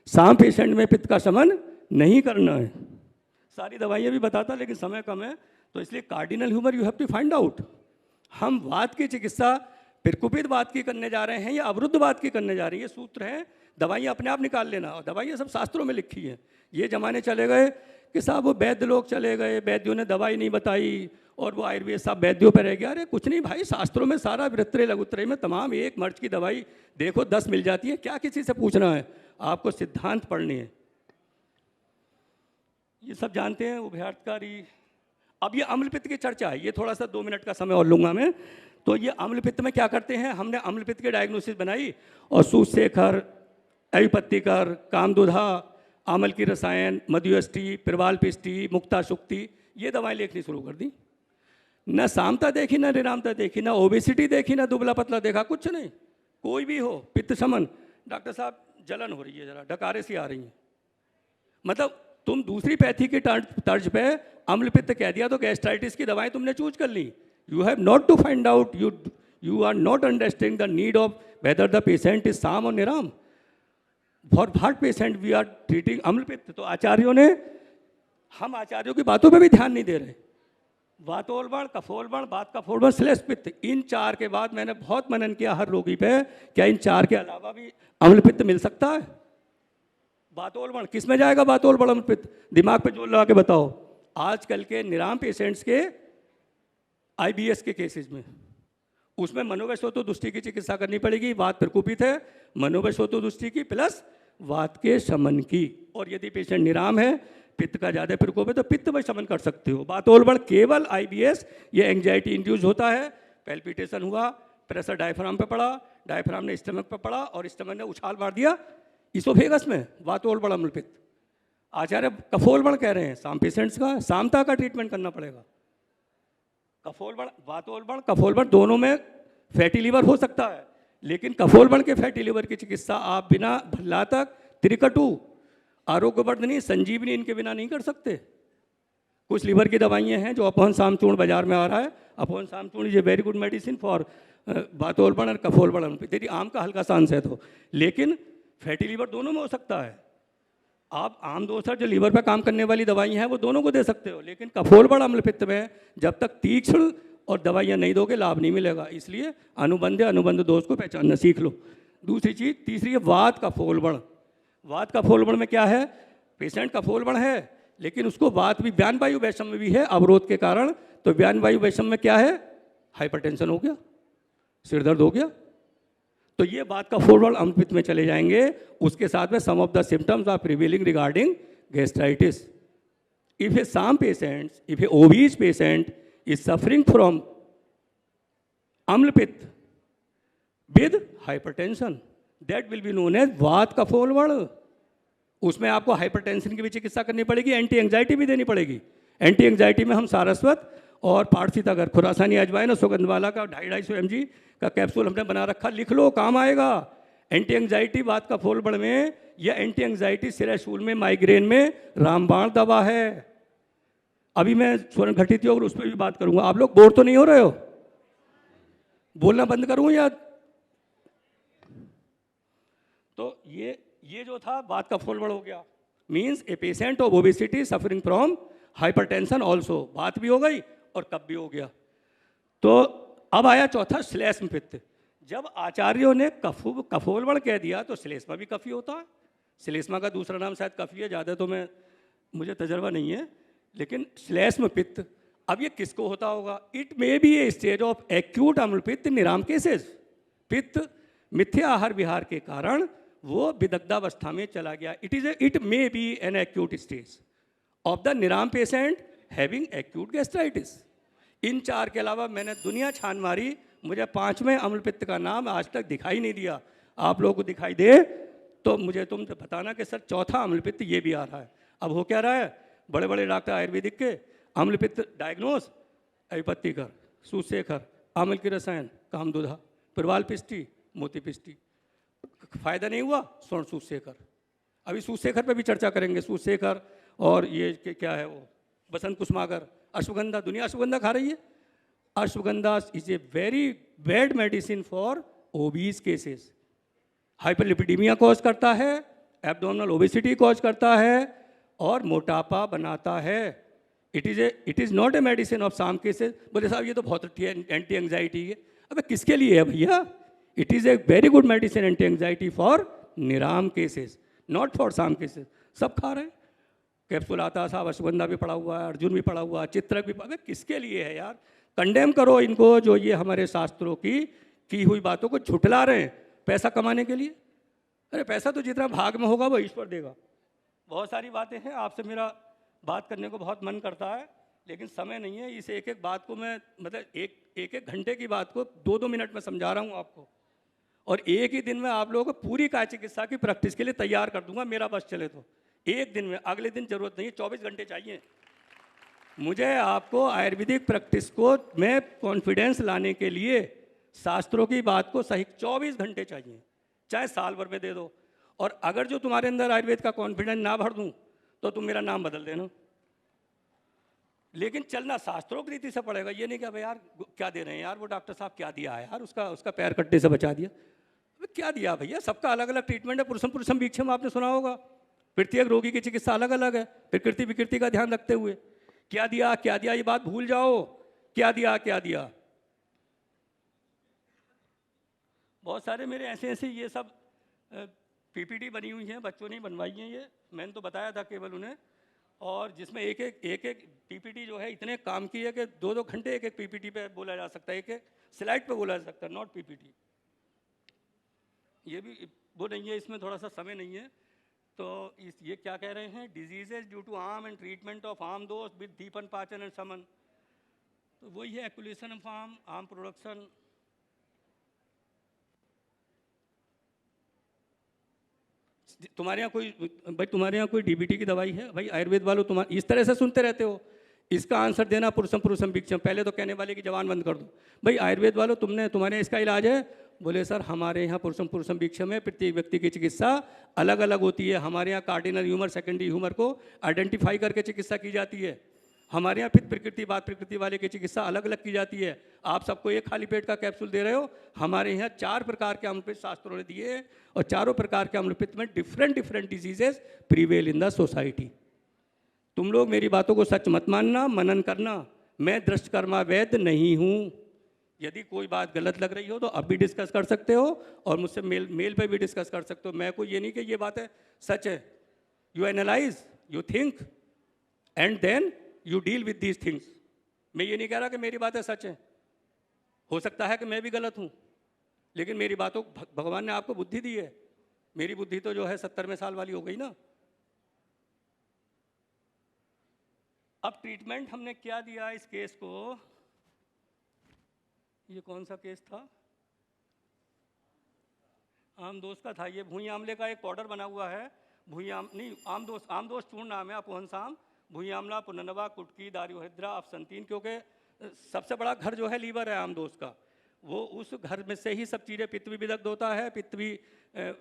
साम पेशेंट में पित्त का शमन नहीं करना है। सारी दवाइयाँ भी बताता, लेकिन समय कम है, तो इसलिए cardinal humour you have to find out. हम वात की चिकित्सा प्रकुपित वात की करने जा रहे हैं या अवरुद्ध वात की करने जा रहे हैं, ये सूत्र है। दवाइयाँ अपने आप निकाल लेना, और दवाइयाँ सब शास्त्रों में लिखी हैं। ये जमाने चले गए कि साहब वो वैद्य लोग चले गए, वैद्यों ने दवाई नहीं बताई, और वो आयुर्वेद साहब वैद्यों पर रह गया। अरे कुछ नहीं भाई, शास्त्रों में सारा वृत्रे लघुत्रे में तमाम एक मर्ज की दवाई देखो 10 मिल जाती है। क्या किसी से पूछना है? आपको सिद्धांत पढ़नी है। ये सब जानते हैं उभयार्थकारी। अब ये अम्लपित्त की चर्चा है, ये थोड़ा सा 2 मिनट का समय और लूँगा मैं। तो ये अम्लपित्त में क्या करते हैं? हमने अम्लपित्त की डायग्नोसिस बनाई, और सूतशेखर, अयुपत्तिकर, कामदुधा, आमल की रसायन, मधुयष्टि, प्रवाल पिष्टि, मुक्ता शुक्ति, ये दवाएं लिखनी शुरू कर दी। न सामता देखी, न निरामता देखी, न ओबेसिटी देखी, न दुबला पतला देखा, कुछ नहीं। कोई भी हो पित्त शमन, डॉक्टर साहब जलन हो रही है, जरा डकारे सी आ रही हैं। मतलब तुम दूसरी पैथी के तर्ज पे अम्ल पित्त कह दिया तो गैस्ट्राइटिस की दवाएं तुमने चूज कर ली। You have not to find out, you are not understanding the need of whether the patient is साम और निराम। For heart patient we are treating अम्ल पित्त। तो आचार्यों ने, हम आचार्यों की बातों पे भी ध्यान नहीं दे रहे। वातोलवण, कफोलवण, बात कफोलवण, श्लेष पित्त, इन 4 के बाद मैंने बहुत मनन किया हर रोगी पे, क्या इन 4 के अलावा भी अम्ल पित्त मिल सकता है? वातोलवण किस में जाएगा? वातोलवण अम्ल पित्त, दिमाग पे जोर लगा के बताओ। आजकल के निराम पेशेंट्स के IBS के केसेस में, उसमें मनोवैश्वतो दुष्टि की चिकित्सा करनी पड़ेगी। वात प्रकोपित है, मनोवैश्वतो दुष्टि की प्लस वात के शमन की। और यदि पेशेंट निराम है, पित्त का ज़्यादा प्रकोप है, तो पित्त में शमन कर सकते हो। वातोलवण केवल IBS, ये एंग्जाइटी इंड्यूस होता है। पैल्पिटेशन हुआ, प्रेशर डायफ्राम पे पड़ा, डायफ्राम ने स्टमक पे पड़ा और स्टमक ने उछाल मार दिया इसोफेगस में, वातोलवण अम्ल पित्त। आचार्य कफोलवण कह रहे हैं साम पेशेंट्स का सामता का ट्रीटमेंट करना पड़ेगा। कफोलवण, वातोलवण, कफोलवण दोनों में फैटी लीवर हो सकता है, लेकिन कफोलवण के फैटी लीवर की चिकित्सा आप बिना भल्लातक, त्रिकटु, आरोग्यवर्धनी, संजीवनी इनके बिना नहीं कर सकते। कुछ लीवर की दवाइयाँ हैं जो अपहन सामचूर्ण बाजार में आ रहा है। अपहन सामचूर्ण is a very good medicine for वातोलवण और कफोलवण, यदि आम का हल्का सा अंश है तो। लेकिन फैटी लीवर दोनों में हो सकता है। आप आम दोसर जो लीवर पे काम करने वाली दवाइयाँ हैं वो दोनों को दे सकते हो, लेकिन कफोलवण अम्ल पित्त में जब तक तीक्ष्ण और दवाइयाँ नहीं दोगे लाभ नहीं मिलेगा। इसलिए अनुबंध दोष को पहचानना सीख लो। दूसरी चीज़, तीसरी है वात कफोलवण। वात कफोलवण में क्या है? पेशेंट कफोलवण है, लेकिन उसको वात भी, व्यान वायु वैषम्य भी है अवरोध के कारण। तो व्यान वायु वैषम्य में क्या है? हाइपरटेंशन हो गया, सिर दर्द हो गया। तो ये बात का कफोलवण अम्ल पित्त में चले जाएंगे। उसके साथ में some of the symptoms are prevailing regarding gastritis. If a साम patient, if a obese patient is suffering from अम्ल पित्त with hypertension, that will be known as वात कफोलवण। उसमें आपको हाइपरटेंशन की भी चिकित्सा करनी पड़ेगी, एंटी एंग्जाइटी भी देनी पड़ेगी। एंटी एंग्जाइटी में हम सारस्वत और पारसीतागर, खुरासानी अजवाइन और सुगंधवाला का 250 mg का कैप्सूल हमने बना रखा, लिख लो, काम आएगा। एंटी एंग्जाइटी बात का कफोलवण में, या एंटी एंग्जाइटी सिराशूल में, माइग्रेन में रामबाण दवा है। अभी मैं स्वर्ण घटित योग उस पर भी बात करूंगा। आप लोग बोर तो नहीं हो रहे हो? बोलना बंद करूं या? तो ये जो था बात का कफोलवण हो गया। Means a patient of obesity suffering from hypertension also, बात भी हो गई और कब भी हो गया। तो अब आया चौथा श्लेष्म पित्त। जब आचार्यों ने कफोलवण कह दिया तो श्लेष्मा भी कफी होता है। श्लेष्मा का दूसरा नाम शायद कफी है, ज़्यादा तो मुझे तजर्बा नहीं है, लेकिन श्लेष्म पित्त। अब ये किसको होता होगा? It may B a stage of acute अम्ल पित्त निराम केसेस। पित्त मिथ्या आहार विहार के कारण वो विदग्धावस्था में चला गया। It may be an acute stage of the निराम पेशेंट हैविंग एक्यूट गैस्ट्राइटिस। इन 4 के अलावा मैंने दुनिया छान मारी, मुझे 5वें अम्ल पित्त का नाम आज तक दिखाई नहीं दिया। आप लोगों को दिखाई दे तो मुझे तुम बताना कि सर चौथा अम्ल पित्त ये भी आ रहा है। अब हो क्या रहा है? बड़े बड़े डॉक्टर आयुर्वेदिक के अम्ल पित्त डायग्नोस, अभिपत्तिकर, सूतशेखर, आमल की रसायन, कामदुधा, प्रवाल पिष्टी, मोती पिष्टी। फायदा नहीं हुआ, स्वर्ण सूतशेखर। अभी सूतशेखर पे भी चर्चा करेंगे। सूतशेखर और ये क्या है वो बसंत कुसुमागर, अश्वगंधा। दुनिया अश्वगंधा खा रही है। Ashwagandha is a very bad medicine for obese cases. Hyperlipidaemia cause करता है, एब्डोमिनल ओबेसिटी कॉज करता है और मोटापा बनाता है। It is not a medicine of साम केसेस। बोले साहब ये तो बहुत अच्छी एंटी एंग्जाइटी है। अबे किसके लिए है भैया? It is a very good medicine anti anxiety for निराम केसेस, नॉट फॉर साम केसेस। सब खा रहे हैं। कैप्सूल आता साहब, अश्वगंधा भी पड़ा हुआ है, अर्जुन भी पड़ा हुआ है, चित्रक भी पड़ा। किसके लिए है यार? कंडेम करो इनको जो ये हमारे शास्त्रों की हुई बातों को झुठला रहे हैं पैसा कमाने के लिए। अरे पैसा तो जितना भाग में होगा वो ईश्वर देगा। बहुत सारी बातें हैं, आपसे मेरा बात करने को बहुत मन करता है, लेकिन समय नहीं है। इस एक एक बात को मैं मतलब एक घंटे की बात को 2-2 मिनट में समझा रहा हूँ आपको, और एक ही दिन में आप लोगों को पूरी काय चिकित्सा की प्रैक्टिस के लिए तैयार कर दूंगा, मेरा बस चले तो। एक दिन में, अगले दिन जरूरत नहीं है, 24 घंटे चाहिए मुझे आपको आयुर्वेदिक प्रैक्टिस को में कॉन्फिडेंस लाने के लिए। शास्त्रों की बात को सही 24 घंटे चाहिए, चाहे साल भर में दे दो। और अगर जो तुम्हारे अंदर आयुर्वेद का कॉन्फिडेंस ना भर दूं तो तुम मेरा नाम बदल देना। लेकिन चलना शास्त्रों की रीति से पड़ेगा, ये नहीं कि भाई यार क्या दे रहे हैं यार, वो डॉक्टर साहब क्या दिया है यार, उसका पैर कटने से बचा दिया। अबे क्या दिया भैया, सबका अलग अलग ट्रीटमेंट है। पुरुषम पुरुषम वीक्षम आपने सुना होगा, प्रत्येक रोगी की चिकित्सा अलग अलग है, प्रकृति विकृति का ध्यान रखते हुए। क्या दिया ये बात भूल जाओ, क्या दिया। बहुत सारे मेरे ऐसे ये सब पीपीटी बनी हुई हैं, बच्चों ने बनवाई हैं, ये मैंने तो बताया था केवल उन्हें, और जिसमें एक एक पीपीटी जो है इतने काम की है कि 2-2 घंटे एक पीपीटी पे बोला जा सकता है, एक स्लाइड पे बोला जा सकता है, नॉट पीपीटी। ये भी वो नहीं है, इसमें थोड़ा सा समय नहीं है। तो ये क्या कह रहे हैं, डिजीजेज ड्यू टू आर्म एंड ट्रीटमेंट ऑफ आर्म दोष विद दीपन पाचन एंड समन। तो वही है एक्युलेशन ऑफ आर्म प्रोडक्शन। तुम्हारे यहाँ कोई डीबीटी की दवाई है भाई? आयुर्वेद वालों तुम्हारे इस तरह से सुनते रहते हो, इसका आंसर देना पुरुषम पुरुषम भिक्षम। पहले तो कहने वाले की जवान बंद कर दो भाई, आयुर्वेद वालों तुम्हारे इसका इलाज है? बोले सर हमारे यहाँ पुरुषम पुरुषम भिक्षम है, प्रत्येक व्यक्ति की चिकित्सा अलग अलग होती है। हमारे यहाँ कार्डिनल ह्यूमर सेकेंडरी ह्यूमर को आइडेंटिफाई करके चिकित्सा की जाती है। हमारे यहाँ फिर प्रकृति बात प्रकृति वाले की चिकित्सा अलग अलग की जाती है। आप सबको एक खाली पेट का कैप्सूल दे रहे हो, हमारे यहाँ 4 प्रकार के अम्लपित्त शास्त्रों ने दिए हैं, और चारों प्रकार के अम्लपित्त में different diseases prevail in the society. तुम लोग मेरी बातों को सच मत मानना, मनन करना। मैं दृष्टकर्मा वैद्य नहीं हूँ। यदि कोई बात गलत लग रही हो तो अब भी डिस्कस कर सकते हो, और मुझसे मेल पे भी डिस्कस कर सकते हो। मैं कोई ये नहीं कि ये बात है सच है। You analyse, you think and then you deal with these things. मैं ये नहीं कह रहा कि मेरी बातें सच हैं, हो सकता है कि मैं भी गलत हूँ, लेकिन मेरी बातों भगवान ने आपको बुद्धि दी है। मेरी बुद्धि तो जो है 70वें साल वाली हो गई ना। अब ट्रीटमेंट हमने क्या दिया इस केस को, ये कौन सा केस था? आमदोष का था। ये भूई आमले का एक पाउडर बना हुआ है, आमदोष चूर्ण नाम है, अपोहनसाम, भूई आमला, पुनर्नवा, कुटकी, दारूहैद्रा, अफसंतीन। क्योंकि सबसे बड़ा घर जो है लीवर है आमदोष का, वो उस घर में से ही सब चीज़ें, पित्त भी विदग्ध होता है, पित्त भी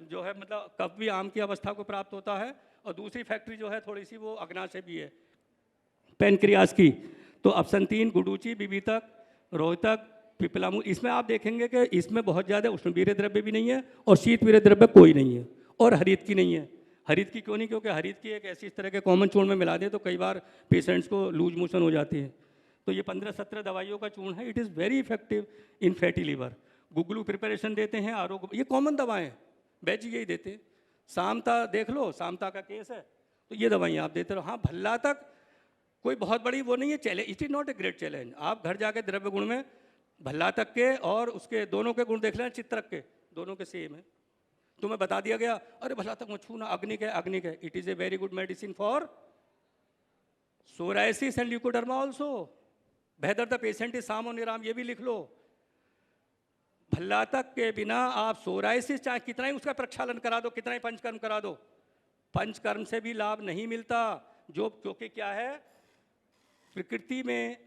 जो है मतलब कफ भी आम की अवस्था को प्राप्त होता है, और दूसरी फैक्ट्री जो है थोड़ी सी वो अग्नाशय भी है पैनक्रियास की। तो अफसंतीन, गुडूची, बिबितक, रोहितक, पिपलामू, इसमें आप देखेंगे कि इसमें बहुत ज़्यादा उष्णवीर्य द्रव्य भी नहीं है और शीतवीर्य द्रव्य कोई नहीं है, और हरित की नहीं है। हरित की क्यों नहीं? क्योंकि हरित की एक ऐसी इस तरह के कॉमन चूर्ण में मिला दें तो कई बार पेशेंट्स को लूज मोशन हो जाती है। तो ये 15-17 दवाइयों का चूर्ण है। It is very effective in fatty liver. गुगलू प्रिपरेशन देते हैं, आरोग्य, ये कॉमन दवाएं, वैज यही देते हैं। सामता देख लो, सामता का केस है तो ये दवाइयाँ आप देते रहो। हाँ, भल्ला तक कोई बहुत बड़ी वो नहीं है challenge, it is not a great challenge. आप घर जाके द्रव्य गुण में भल्ला तक के और उसके दोनों के गुण देख लेना, चित्रक के दोनों के सेम है। तुम्हें बता दिया गया अरे भला तक मत छूना, अग्निक है। It is a very good medicine for psoriasis and leucoderma also. बेहतर द पेशेंट इज साम और निराम, ये भी लिख लो। भल्ला तक के बिना आप सोराइसिस चाहे कितना ही उसका प्रक्षालन करा दो, कितना ही पंचकर्म करा दो, पंचकर्म से भी लाभ नहीं मिलता। जो क्योंकि क्या है, प्रकृति में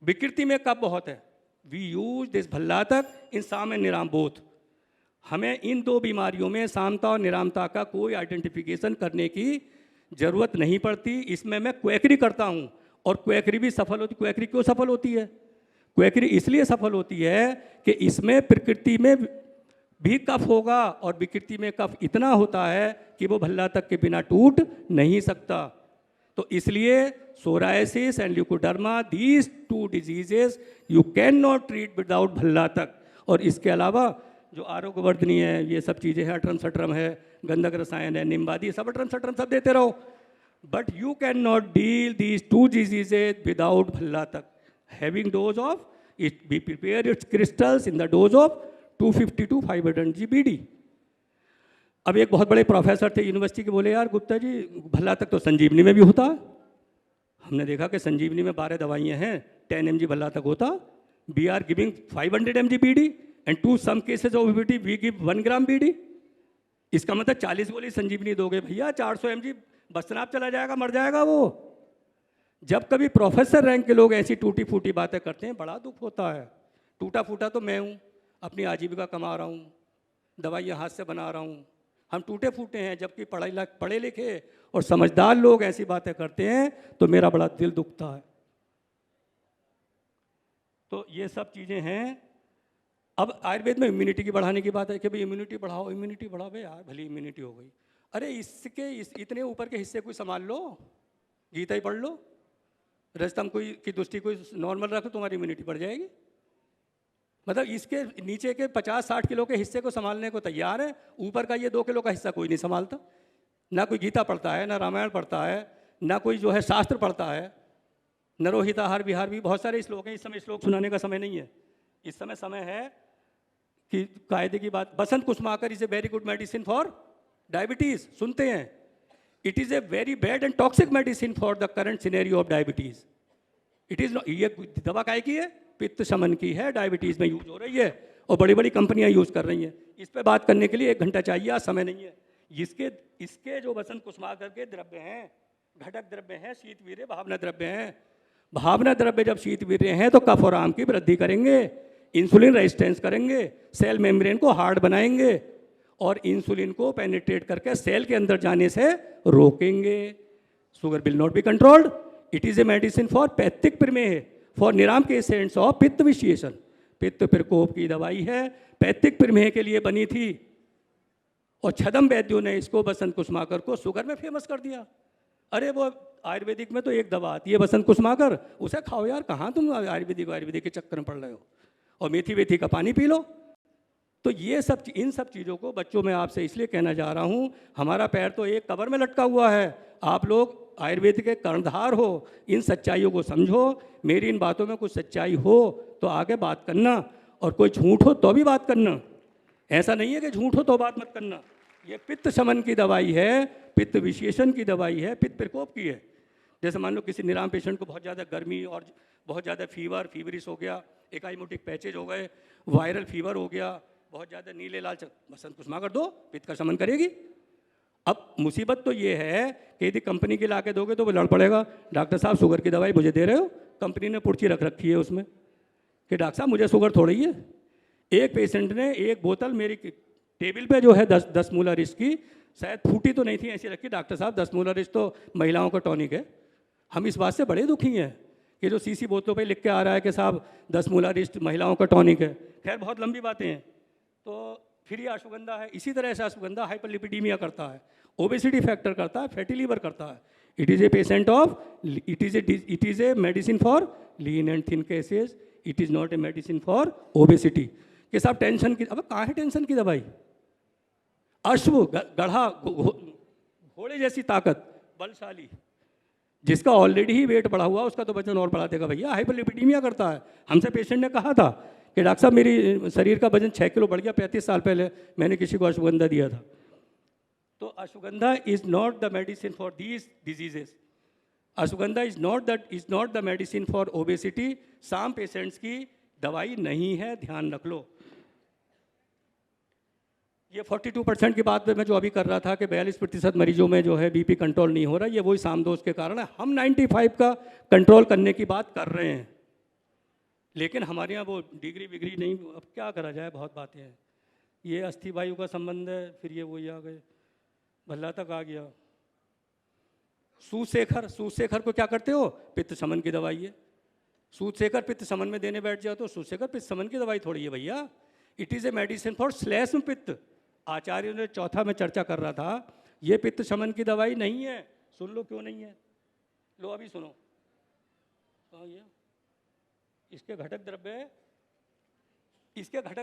विकृति में कब बहुत है। वी यूज दिस भल्ला तक इन साम एंड निराम बोथ। हमें इन 2 बीमारियों में सामता और निरामता का कोई आइडेंटिफिकेशन करने की जरूरत नहीं पड़ती। इसमें मैं क्वैकरी करता हूँ और क्वैकरी भी सफल होती। क्वैकरी क्यों सफल होती है? क्वैकरी इसलिए सफल होती है कि इसमें प्रकृति में भी कफ होगा और विकृति में कफ इतना होता है कि वो भल्ला तक के बिना टूट नहीं सकता। तो इसलिए psoriasis and leucoderma, these 2 diseases you can not treat without भल्ला तक। और इसके अलावा जो आरोग्यवर्धनी है, ये सब चीज़ें हैं, अटरम सटरम है, गंधक रसायन है, निम्बादी, सब अटरम सटरम सब देते रहो, but you can not deal these 2 diseases without भल्ला तक। Having dose of it, be prepare its crystals in the dose of 250 to 500 GBD। अब एक बहुत बड़े प्रोफेसर थे यूनिवर्सिटी के, बोले यार गुप्ता जी भल्ला तक तो संजीवनी में भी होता। हमने देखा कि संजीवनी में 12 दवाइयाँ हैं, 10 mg भल्ला तक होता। We are giving 500 mg BD and to some cases of obesity we give 1 gram BD। इसका मतलब 40 गोली संजीवनी दोगे भैया, 400 mg बसनाप चला जाएगा, मर जाएगा वो। जब कभी प्रोफेसर रैंक के लोग ऐसी टूटी फूटी बातें करते हैं, बड़ा दुख होता है। टूटा फूटा तो मैं हूँ, अपनी आजीविका कमा रहा हूँ, दवाइयाँ हाथ से बना रहा हूँ, हम टूटे फूटे हैं, जबकि पढ़े लिखे और समझदार लोग ऐसी बातें करते हैं तो मेरा बड़ा दिल दुखता है। तो ये सब चीज़ें हैं। अब आयुर्वेद में इम्यूनिटी की बढ़ाने की बात है कि भाई इम्यूनिटी बढ़ाओ, इम्यूनिटी बढ़ाओ। भाई यार भली इम्यूनिटी हो गई, अरे इतने ऊपर के हिस्से कोई संभाल लो, गीता ही पढ़ लो, रजतम कोई की दृष्टि कोई नॉर्मल रखो, तुम्हारी इम्यूनिटी बढ़ जाएगी। मतलब इसके नीचे के 50-60 किलो के हिस्से को संभालने को तैयार है, ऊपर का ये 2 किलो का हिस्सा कोई नहीं संभालता। ना कोई गीता पढ़ता है, ना रामायण पढ़ता है, ना कोई जो है शास्त्र पढ़ता है। नरोहिताहार विहार भी बहुत सारे श्लोक हैं, इस समय श्लोक सुनाने का समय नहीं है। इस समय है कि कायदे की बात। Basant Kusumakar is a very good medicine for diabetes, सुनते हैं। It is a very bad and toxic medicine for the current scenario of diabetes. It is, ये दवा काय की है? पित्त शमन की है, डायबिटीज़ में यूज हो रही है और बड़ी बड़ी कंपनियां यूज कर रही हैं। इस पे बात करने के लिए 1 घंटा चाहिए, आज समय नहीं है। इसके जो बसंत कुसुमाकर के द्रव्य हैं, घटक द्रव्य हैं, शीतवीर्य भावना द्रव्य हैं। भावना द्रव्य जब शीतवीर्य हैं तो कफ और आम की वृद्धि करेंगे, इंसुलिन रेजिस्टेंस करेंगे, सेल मेम्ब्रेन को हार्ड बनाएंगे और इंसुलिन को पेनिट्रेट करके सेल के अंदर जाने से रोकेंगे। Sugar will not be controlled. It is a medicine for पैथिक प्रमेह, फॉर निराम पेशेंट्स ऑफ पित्त विशेषण। पित्त प्रकोप की दवाई है, पैथिक प्रमेह के लिए बनी थी और छदम वैद्यों ने इसको बसंत कुसुमाकर को शुगर में फेमस कर दिया। अरे वो आयुर्वेदिक में तो एक दवा आती है बसंत कुसुमाकर, उसे खाओ यार, कहाँ तुम आयुर्वेदिक के चक्कर में पड़ रहे हो, और मेथी वेथी का पानी पी लो। तो ये सब, इन सब चीज़ों को बच्चों में आपसे इसलिए कहना चाह रहा हूँ, हमारा पैर तो एक कब्र में लटका हुआ है। आप लोग आयुर्वेद के कर्णधार हो, इन सच्चाइयों को समझो। मेरी इन बातों में कुछ सच्चाई हो तो आगे बात करना, और कोई झूठ हो तो भी बात करना। ऐसा नहीं है कि झूठ हो तो बात मत करना। ये पित्त शमन की दवाई है, पित्त विशेषण की दवाई है, पित्त प्रकोप की है। जैसे मान लो किसी निराम पेशेंट को बहुत ज़्यादा गर्मी और बहुत ज़्यादा फीवरिश हो गया, एकाइमोटिक पैचेज हो गए, वायरल फीवर हो गया, बहुत ज़्यादा नीले लाल बसंत कुसुमाकर दो, पित्त का शमन करेगी। अब मुसीबत तो ये है कि यदि कंपनी की ला के दोगे तो वो लड़ पड़ेगा, डॉक्टर साहब शुगर की दवाई मुझे दे रहे हो, कंपनी ने पुर्ची रख रखी है उसमें कि डॉक्टर साहब मुझे शुगर थोड़ी है। एक पेशेंट ने एक बोतल मेरी टेबल पे जो है 10 मूला रिस्ट की, शायद फूटी तो नहीं थी, ऐसी रखी, डॉक्टर साहब 10 मूला रिस्ट तो महिलाओं का टॉनिक है। हम इस बात से बड़े दुखी हैं कि जो सीसी बोतलों पे लिख के आ रहा है कि साहब 10 मूला रिस्ट महिलाओं का टॉनिक है। खैर बहुत लंबी बातें हैं। तो फिर ये अश्वगंधा है, इसी तरह से अश्वगंधा हाइपरलिपिडीमिया करता है, ओबेसिटी फैक्टर करता है, फैटी लीवर करता है। It is a patient of, it is a medicine for lean and thin cases, it is not a medicine for obesity. कि साहब टेंशन की, अब कहाँ है टेंशन की दवाई? अश्व गढ़ा घोड़े जैसी ताकत, बलशाली, जिसका ऑलरेडी ही वेट बढ़ा हुआ उसका तो वजन और बढ़ा देगा भैया। हाइपरलिपिडीमिया करता है। हमसे पेशेंट ने कहा था कि डॉक्टर साहब मेरी शरीर का वजन 6 किलो बढ़ गया, 35 साल पहले मैंने किसी को अश्वगंधा दिया था। तो ashwagandha is not the medicine for these diseases. Ashwagandha is not the medicine for obesity. साम पेशेंट्स की दवाई नहीं है, ध्यान रख लो। ये 42% की बात मैं जो अभी कर रहा था कि 42% मरीजों में जो है बीपी कंट्रोल नहीं हो रहा, ये वही सामदोष के कारण है। हम 95 का कंट्रोल करने की बात कर रहे हैं, लेकिन हमारे यहाँ वो डिग्री विग्री नहीं। अब क्या करा जाए, बहुत बातें हैं। ये अस्थि वायु का संबंध है, फिर ये वही आ गए, भल्ला तक आ गया। सूदशेखर को क्या करते हो? पित्त शमन की दवाई है। सूदशेखर पित्त शमन में देने बैठ जाओ तो सूदशेखर पित्त शमन की दवाई थोड़ी है भैया। It is a medicine for श्लेष्म पित्त। आचार्य ने चौथा में चर्चा कर रहा था, ये पित्त शमन की दवाई नहीं है। सुन लो क्यों नहीं है, लो अभी सुनो। तो ये इसके घटक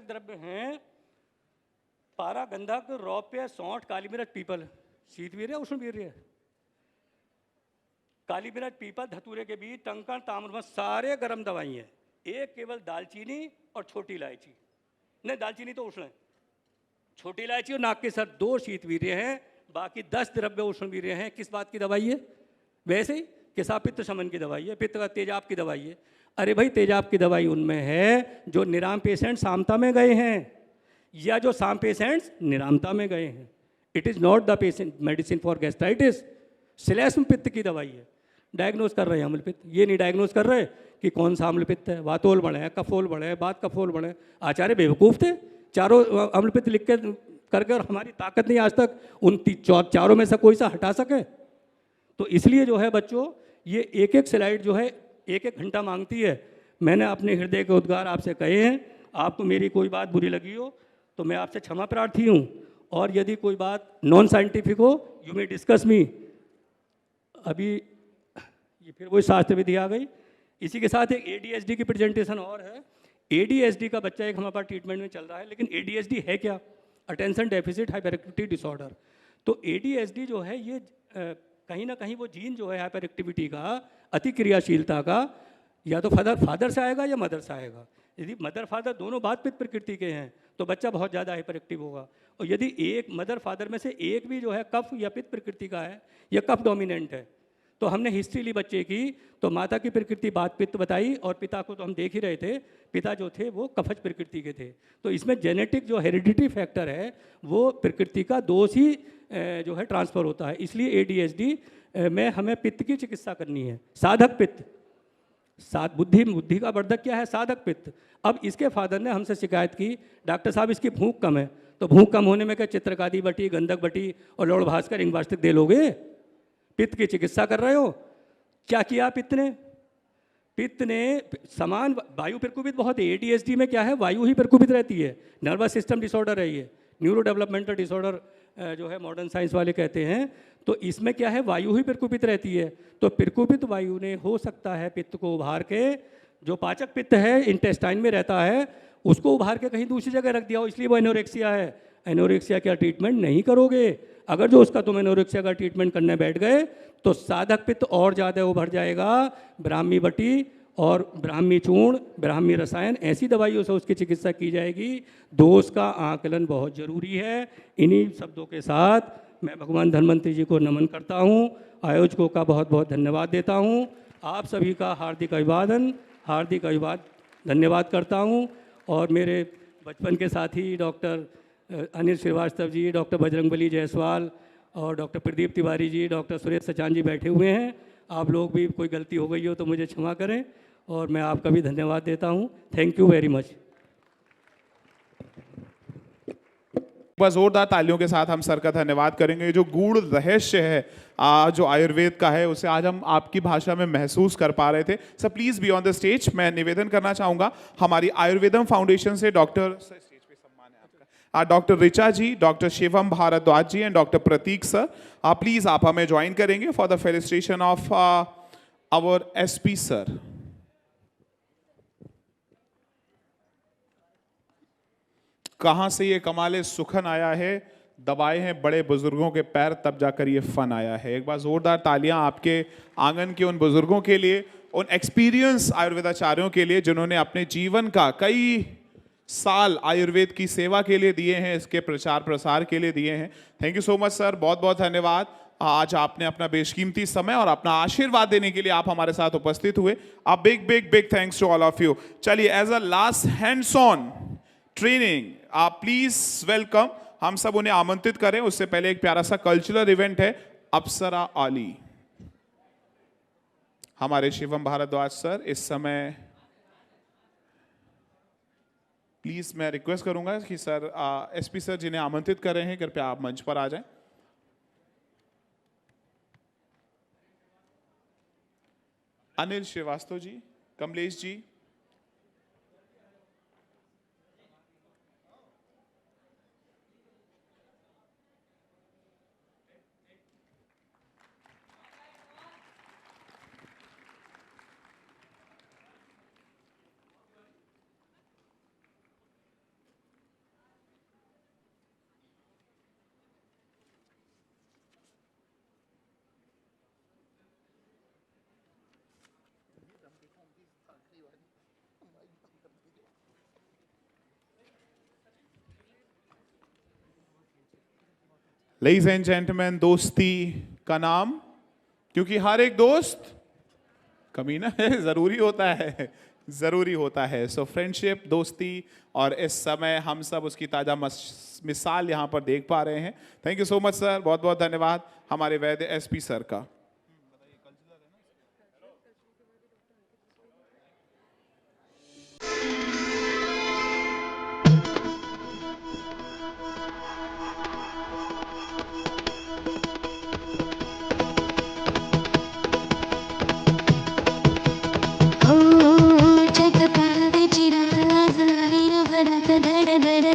द्रव्य हैं पारा, गंधक, रौप्य, सौंठ, काली मिर्च, पीपल। शीतवीर्य, उष्णवीर्य, काली मिर्च, पीपल, धतूरे के बीज, टंकण, ताम्रध्वज, सारे गर्म दवाई हैं। एक केवल दालचीनी और छोटी इलायची, नहीं दालचीनी तो उष्ण है, छोटी इलायची और नाक के सर 2 शीतवीर्य हैं, बाकी 10 द्रव्य उष्णवीर्य हैं। किस बात की दवाई है? वैसे ही कि साहब पित्त शमन की दवाई है, पित्त का तेजाब की दवाई है। अरे भाई तेजाब की दवाई उनमें है जो निराम पेशेंट सामता में गए हैं या जो साम पेशेंट्स निरामता में गए हैं। It is not the patient medicine for gastritis. श्लेष्म पित्त की दवाई है। डायग्नोज कर रहे हैं अम्ल पित्त, ये नहीं डायग्नोज कर रहे कि कौन सा अम्ल पित्त है। वातोल बढ़े, कफोल बढ़े, बात कफोल बढ़े। आचार्य बेवकूफ़ थे, चारों अम्ल पित्त लिख के करके, और हमारी ताकत नहीं आज तक उन चारों में से कोई सा हटा सके। तो इसलिए जो है बच्चों, ये एक एक स्लाइड जो है एक एक घंटा मांगती है। मैंने अपने हृदय के उद्गार आपसे कहे हैं। आपको मेरी कोई बात बुरी लगी हो तो मैं आपसे क्षमा प्रार्थी हूँ, और यदि कोई बात नॉन साइंटिफिक हो, यू मे डिस्कस मी। अभी ये फिर वही शास्त्र विधि आ गई। इसी के साथ एक ADHD की प्रेजेंटेशन और है। ADHD का बच्चा एक हमारे पास ट्रीटमेंट में चल रहा है, लेकिन ADHD है क्या? Attention deficit hyper activity disorder. तो ADHD जो है ये कहीं ना कहीं वो जीन जो है हाइपर एक्टिविटी का, अतिक्रियाशीलता का, या तो फादर से आएगा या मदर से आएगा। यदि मदर फादर दोनों बात पित्त प्रकृति के हैं तो बच्चा बहुत ज़्यादा हाइपर एक्टिव होगा। और यदि एक मदर फादर में से एक भी जो है कफ या पित्त प्रकृति का है या कफ डोमिनेंट है, तो हमने हिस्ट्री ली बच्चे की, तो माता की प्रकृति बात पित्त बताई, और पिता को तो हम देख ही रहे थे, पिता जो थे वो कफज प्रकृति के थे। तो इसमें जेनेटिक जो हेरिडिटी फैक्टर है वो प्रकृति का दोष ही जो है ट्रांसफ़र होता है। इसलिए ADHD में हमें पित्त की चिकित्सा करनी है, साधक पित्त। बुद्धि का वर्धक क्या है? साधक पित्त। अब इसके फादर ने हमसे शिकायत की, डॉक्टर साहब इसकी भूख कम है। तो भूख कम होने में क्या चित्रकादी बटी, गंधक बटी और लौड़ भास्कर इंगवास्तिक दे लोगे? पित्त की चिकित्सा कर रहे हो। क्या किया पित्त ने समान वायु प्रकोपित बहुत है। ADHD में क्या है? वायु ही प्रकोपित रहती है। नर्वस सिस्टम डिसऑर्डर है ये, न्यूरो डेवलपमेंटल डिसऑर्डर जो है मॉडर्न साइंस वाले कहते हैं। तो इसमें क्या है? वायु ही प्रकोपित रहती है। तो प्रकोपित वायु ने हो सकता है पित्त को उभार के, जो पाचक पित्त है इंटेस्टाइन में रहता है, उसको उभार के कहीं दूसरी जगह रख दिया हो, इसलिए वो एनोरेक्सिया है। एनोरेक्सिया का ट्रीटमेंट नहीं करोगे, अगर जो उसका तुम एनोरेक्सिया का ट्रीटमेंट करने बैठ गए तो साधक पित्त और ज़्यादा उभर जाएगा। ब्राह्मी बटी और ब्राह्मी चूर्ण, ब्राह्मी रसायन, ऐसी दवाइयों से उसकी चिकित्सा की जाएगी। दोष का आकलन बहुत ज़रूरी है। इन्हीं शब्दों के साथ मैं भगवान धन्वंतरी जी को नमन करता हूँ, आयोजकों का बहुत बहुत धन्यवाद देता हूँ, आप सभी का हार्दिक धन्यवाद करता हूँ। और मेरे बचपन के साथी डॉक्टर अनिल श्रीवास्तव जी, डॉक्टर बजरंगबली जायसवाल और डॉक्टर प्रदीप तिवारी जी, डॉक्टर सुरेश सचान जी बैठे हुए हैं। आप लोग भी कोई गलती हो गई हो तो मुझे क्षमा करें, और मैं आपका भी धन्यवाद देता हूँ। Thank you very much. बस जोरदार तालियों के साथ हम सर का धन्यवाद करेंगे। जो गूढ़ रहस्य है जो आयुर्वेद का है, उसे आज हम आपकी भाषा में महसूस कर पा रहे थे। Sir please be on the stage. मैं निवेदन करना चाहूंगा हमारी आयुर्वेदम फाउंडेशन से doctor Richa ji, doctor Shivam Bhardwaj ji and doctor Prateek sir, please आप हमें ज्वाइन करेंगे for the felicitation of our SP sir. कहां से ये कमाले सुखन आया है, दबाए हैं बड़े बुजुर्गों के पैर तब जाकर ये फन आया है। एक बार जोरदार तालियां आपके आंगन के उन बुजुर्गों के लिए, उन एक्सपीरियंस आयुर्वेदाचार्यों के लिए जिन्होंने अपने जीवन का कई साल आयुर्वेद की सेवा के लिए दिए हैं, इसके प्रचार प्रसार के लिए दिए हैं। Thank you so much sir, बहुत बहुत धन्यवाद। आज आपने अपना बेशकीमती समय और अपना आशीर्वाद देने के लिए आप हमारे साथ उपस्थित हुए। आप big big big thanks to all of you. चलिए as a last hands on training आप प्लीज वेलकम, हम सब उन्हें आमंत्रित करें। उससे पहले एक प्यारा सा कल्चरल इवेंट है। अप्सरा आली, हमारे शिवम भारद्वाज सर इस समय, प्लीज मैं रिक्वेस्ट करूंगा कि सर SP सर जिन्हें आमंत्रित कर रहे हैं कृपया आप मंच पर आ जाएं। Anil Srivastava ji, Kamlesh ji, ladies and gentleman, दोस्ती का नाम, क्योंकि हर एक दोस्त कमीना है, जरूरी होता है। सो फ्रेंडशिप, दोस्ती, और इस समय हम सब उसकी ताजा मिसाल यहाँ पर देख पा रहे हैं। Thank you so much sir, बहुत बहुत धन्यवाद हमारे वैद्य SP सर का।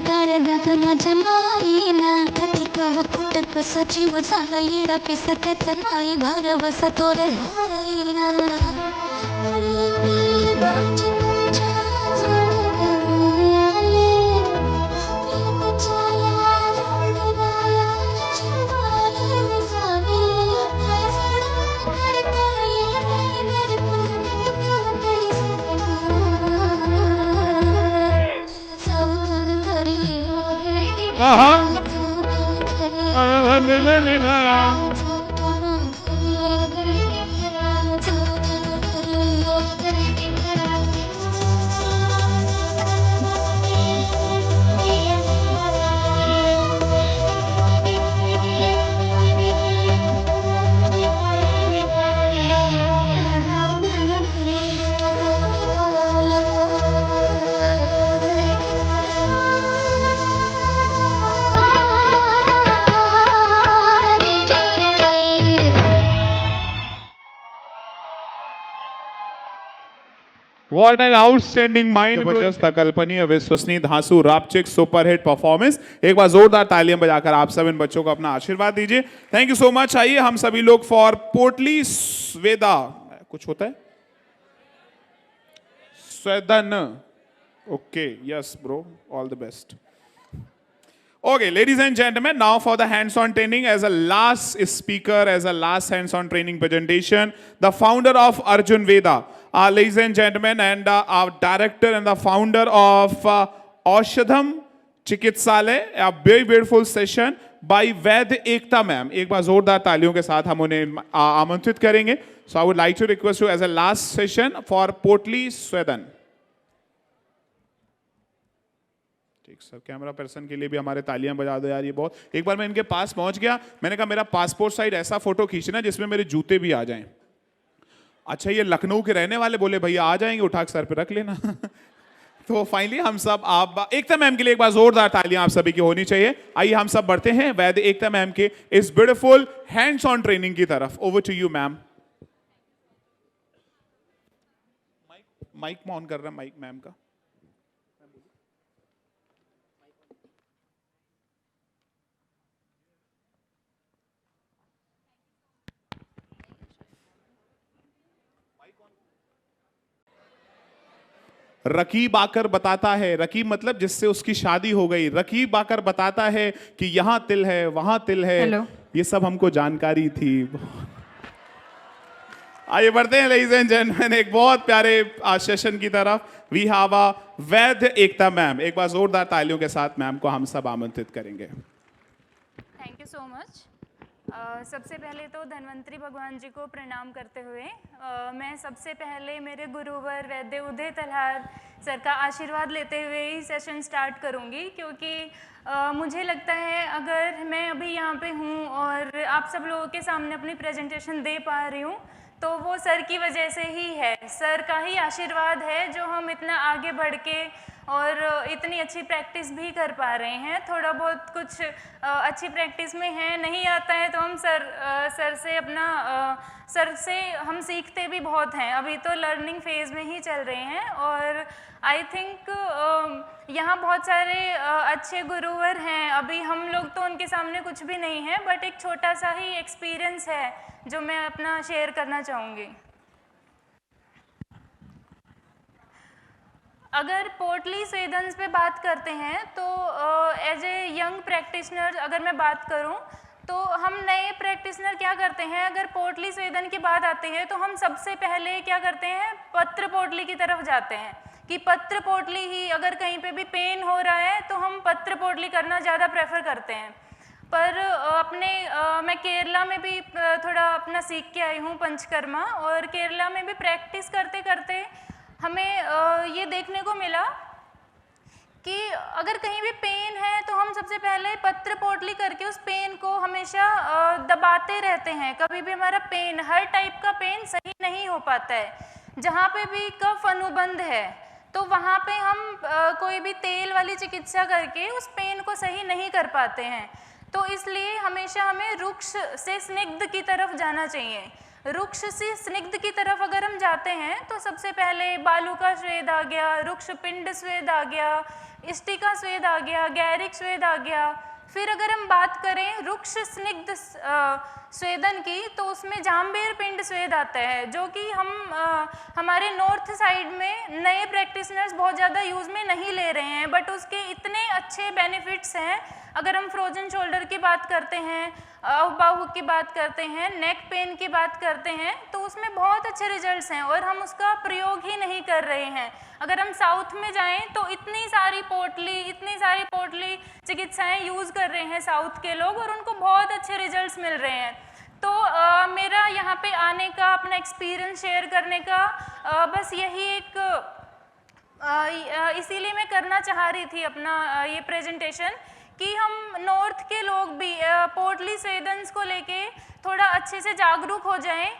तारव्यात माझ्या माईला कथिका कुटक सजीव झाला येडा पिस त्याच नाही घर बसा तोर What an outstanding mind, जबरदस्त, अकल्पनीय, विश्वसनीय, धांसू, रापचिक, सुपरहिट परफॉर्मेंस। एक बार जोरदार तालियां बजाकर आप सब इन बच्चों को अपना आशीर्वाद दीजिए। Thank you so much. आइए हम सभी लोग फॉर पोटली स्वेदा, कुछ होता है स्वेदन, okay, yes bro, all the best. Okay, ladies and gentlemen, now for the hands-on training as a last speaker, as a last hands-on training presentation, the founder of Arjun Veda, ladies and gentlemen, and our director and the founder of Aushadham Chikitsalay, a very beautiful session by Vaid Ekta ma'am. एक बार जोरदार तालियों के साथ हम उन्हें आमंत्रित करेंगे. So I would like to request you as a last session for Potli Swedan. ठीक सर, कैमरा पर्सन के लिए भी हमारे तालियां बजा दो यार, ये बहुत। एक बार मैं इनके पास पहुंच गया, मैंने कहा मेरा पासपोर्ट साइज ऐसा फोटो खींचना जिसमें मेरे जूते भी आ जाएं। अच्छा, ये लखनऊ के रहने वाले, बोले भैया आ जाएंगे, उठा के सर पे रख लेना। तो फाइनली हम सब, आप एकता मैम के लिए एक बार जोरदार तालियां आप सभी की होनी चाहिए। आइए हम सब बढ़ते हैं वैद एकता मैम के इस ब्यूटीफुल हैंड्स ऑन ट्रेनिंग की तरफ। Over to you ma'am. Mike on कर रहा है, माइक मैम का। रकीब आकर बताता है, रकीब मतलब जिससे उसकी शादी हो गई, रकीब आकर बताता है कि यहां तिल है वहां तिल है। Hello. ये सब हमको जानकारी थी। आइए बढ़ते हैं लेडीज एंड जेंटलमैन एक बहुत प्यारे सेशन की तरफ। We have a Vaid Ekta ma'am. एक बार जोरदार तालियों के साथ मैम को हम सब आमंत्रित करेंगे। Thank you so much. सबसे पहले तो धन्वंतरी भगवान जी को प्रणाम करते हुए मैं सबसे पहले मेरे गुरुवर वैद्य उदय तलहार सर का आशीर्वाद लेते हुए ही सेशन स्टार्ट करूंगी, क्योंकि मुझे लगता है अगर मैं अभी यहाँ पे हूँ और आप सब लोगों के सामने अपनी प्रेजेंटेशन दे पा रही हूँ तो वो सर की वजह से ही है। सर का ही आशीर्वाद है जो हम इतना आगे बढ़ के और इतनी अच्छी प्रैक्टिस भी कर पा रहे हैं। थोड़ा बहुत कुछ अच्छी प्रैक्टिस में है, नहीं आता है तो हम सर से हम सीखते भी बहुत हैं। अभी तो लर्निंग फेज में ही चल रहे हैं और आई थिंक यहाँ बहुत सारे अच्छे गुरुवर हैं। अभी हम लोग तो उनके सामने कुछ भी नहीं है, बट एक छोटा सा ही एक्सपीरियंस है जो मैं अपना शेयर करना चाहूँगी। अगर पोटली स्वेदन्स पे बात करते हैं तो एज ए यंग प्रैक्टिशनर अगर मैं बात करूं तो हम नए प्रैक्टिशनर क्या करते हैं, अगर पोटली स्वेदन की बात आती है तो हम सबसे पहले क्या करते हैं, पत्र पोटली की तरफ जाते हैं कि पत्र पोटली ही, अगर कहीं पे भी पेन हो रहा है तो हम पत्र पोटली करना ज़्यादा प्रेफर करते हैं। पर मैं केरला में भी थोड़ा अपना सीख के आई हूँ पंचकर्मा, और केरला में भी प्रैक्टिस करते करते हमें ये देखने को मिला कि अगर कहीं भी पेन है तो हम सबसे पहले पत्र पोटली करके उस पेन को हमेशा दबाते रहते हैं। कभी भी हमारा पेन, हर टाइप का पेन सही नहीं हो पाता है। जहाँ पे भी कफ अनुबंध है तो वहाँ पे हम कोई भी तेल वाली चिकित्सा करके उस पेन को सही नहीं कर पाते हैं। तो इसलिए हमेशा हमें रुक्ष से स्निग्ध की तरफ जाना चाहिए। रुक्ष से स्निग्ध की तरफ अगर हम जाते हैं तो सबसे पहले बालू का स्वेद आ गया, रुक्ष पिंड स्वेद आ गया, स्टिका स्वेद आ गया, गैरिक स्वेद आ गया। फिर अगर हम बात करें रुक्ष स्निग्ध स्वेदन की, तो उसमें जाम्बेर पिंड स्वेद आता है, जो कि हमारे नॉर्थ साइड में नए प्रैक्टिशनर्स बहुत ज़्यादा यूज़ में नहीं ले रहे हैं, बट उसके इतने अच्छे बेनिफिट्स हैं। अगर हम फ्रोजन शोल्डर की बात करते हैं, बाहु की बात करते हैं, नेक पेन की बात करते हैं, तो उसमें बहुत अच्छे रिजल्ट्स हैं और हम उसका प्रयोग ही नहीं कर रहे हैं। अगर हम साउथ में जाएं तो इतनी सारी पोटली चिकित्साएं यूज़ कर रहे हैं साउथ के लोग, और उनको बहुत अच्छे रिजल्ट्स मिल रहे हैं। तो मेरा यहाँ पे आने का, अपना एक्सपीरियंस शेयर करने का बस यही एक इसीलिए मैं करना चाह रही थी अपना ये प्रेजेंटेशन, कि हम नॉर्थ के लोग भी पोटली स्वेदन्स को लेके थोड़ा अच्छे से जागरूक हो जाएं।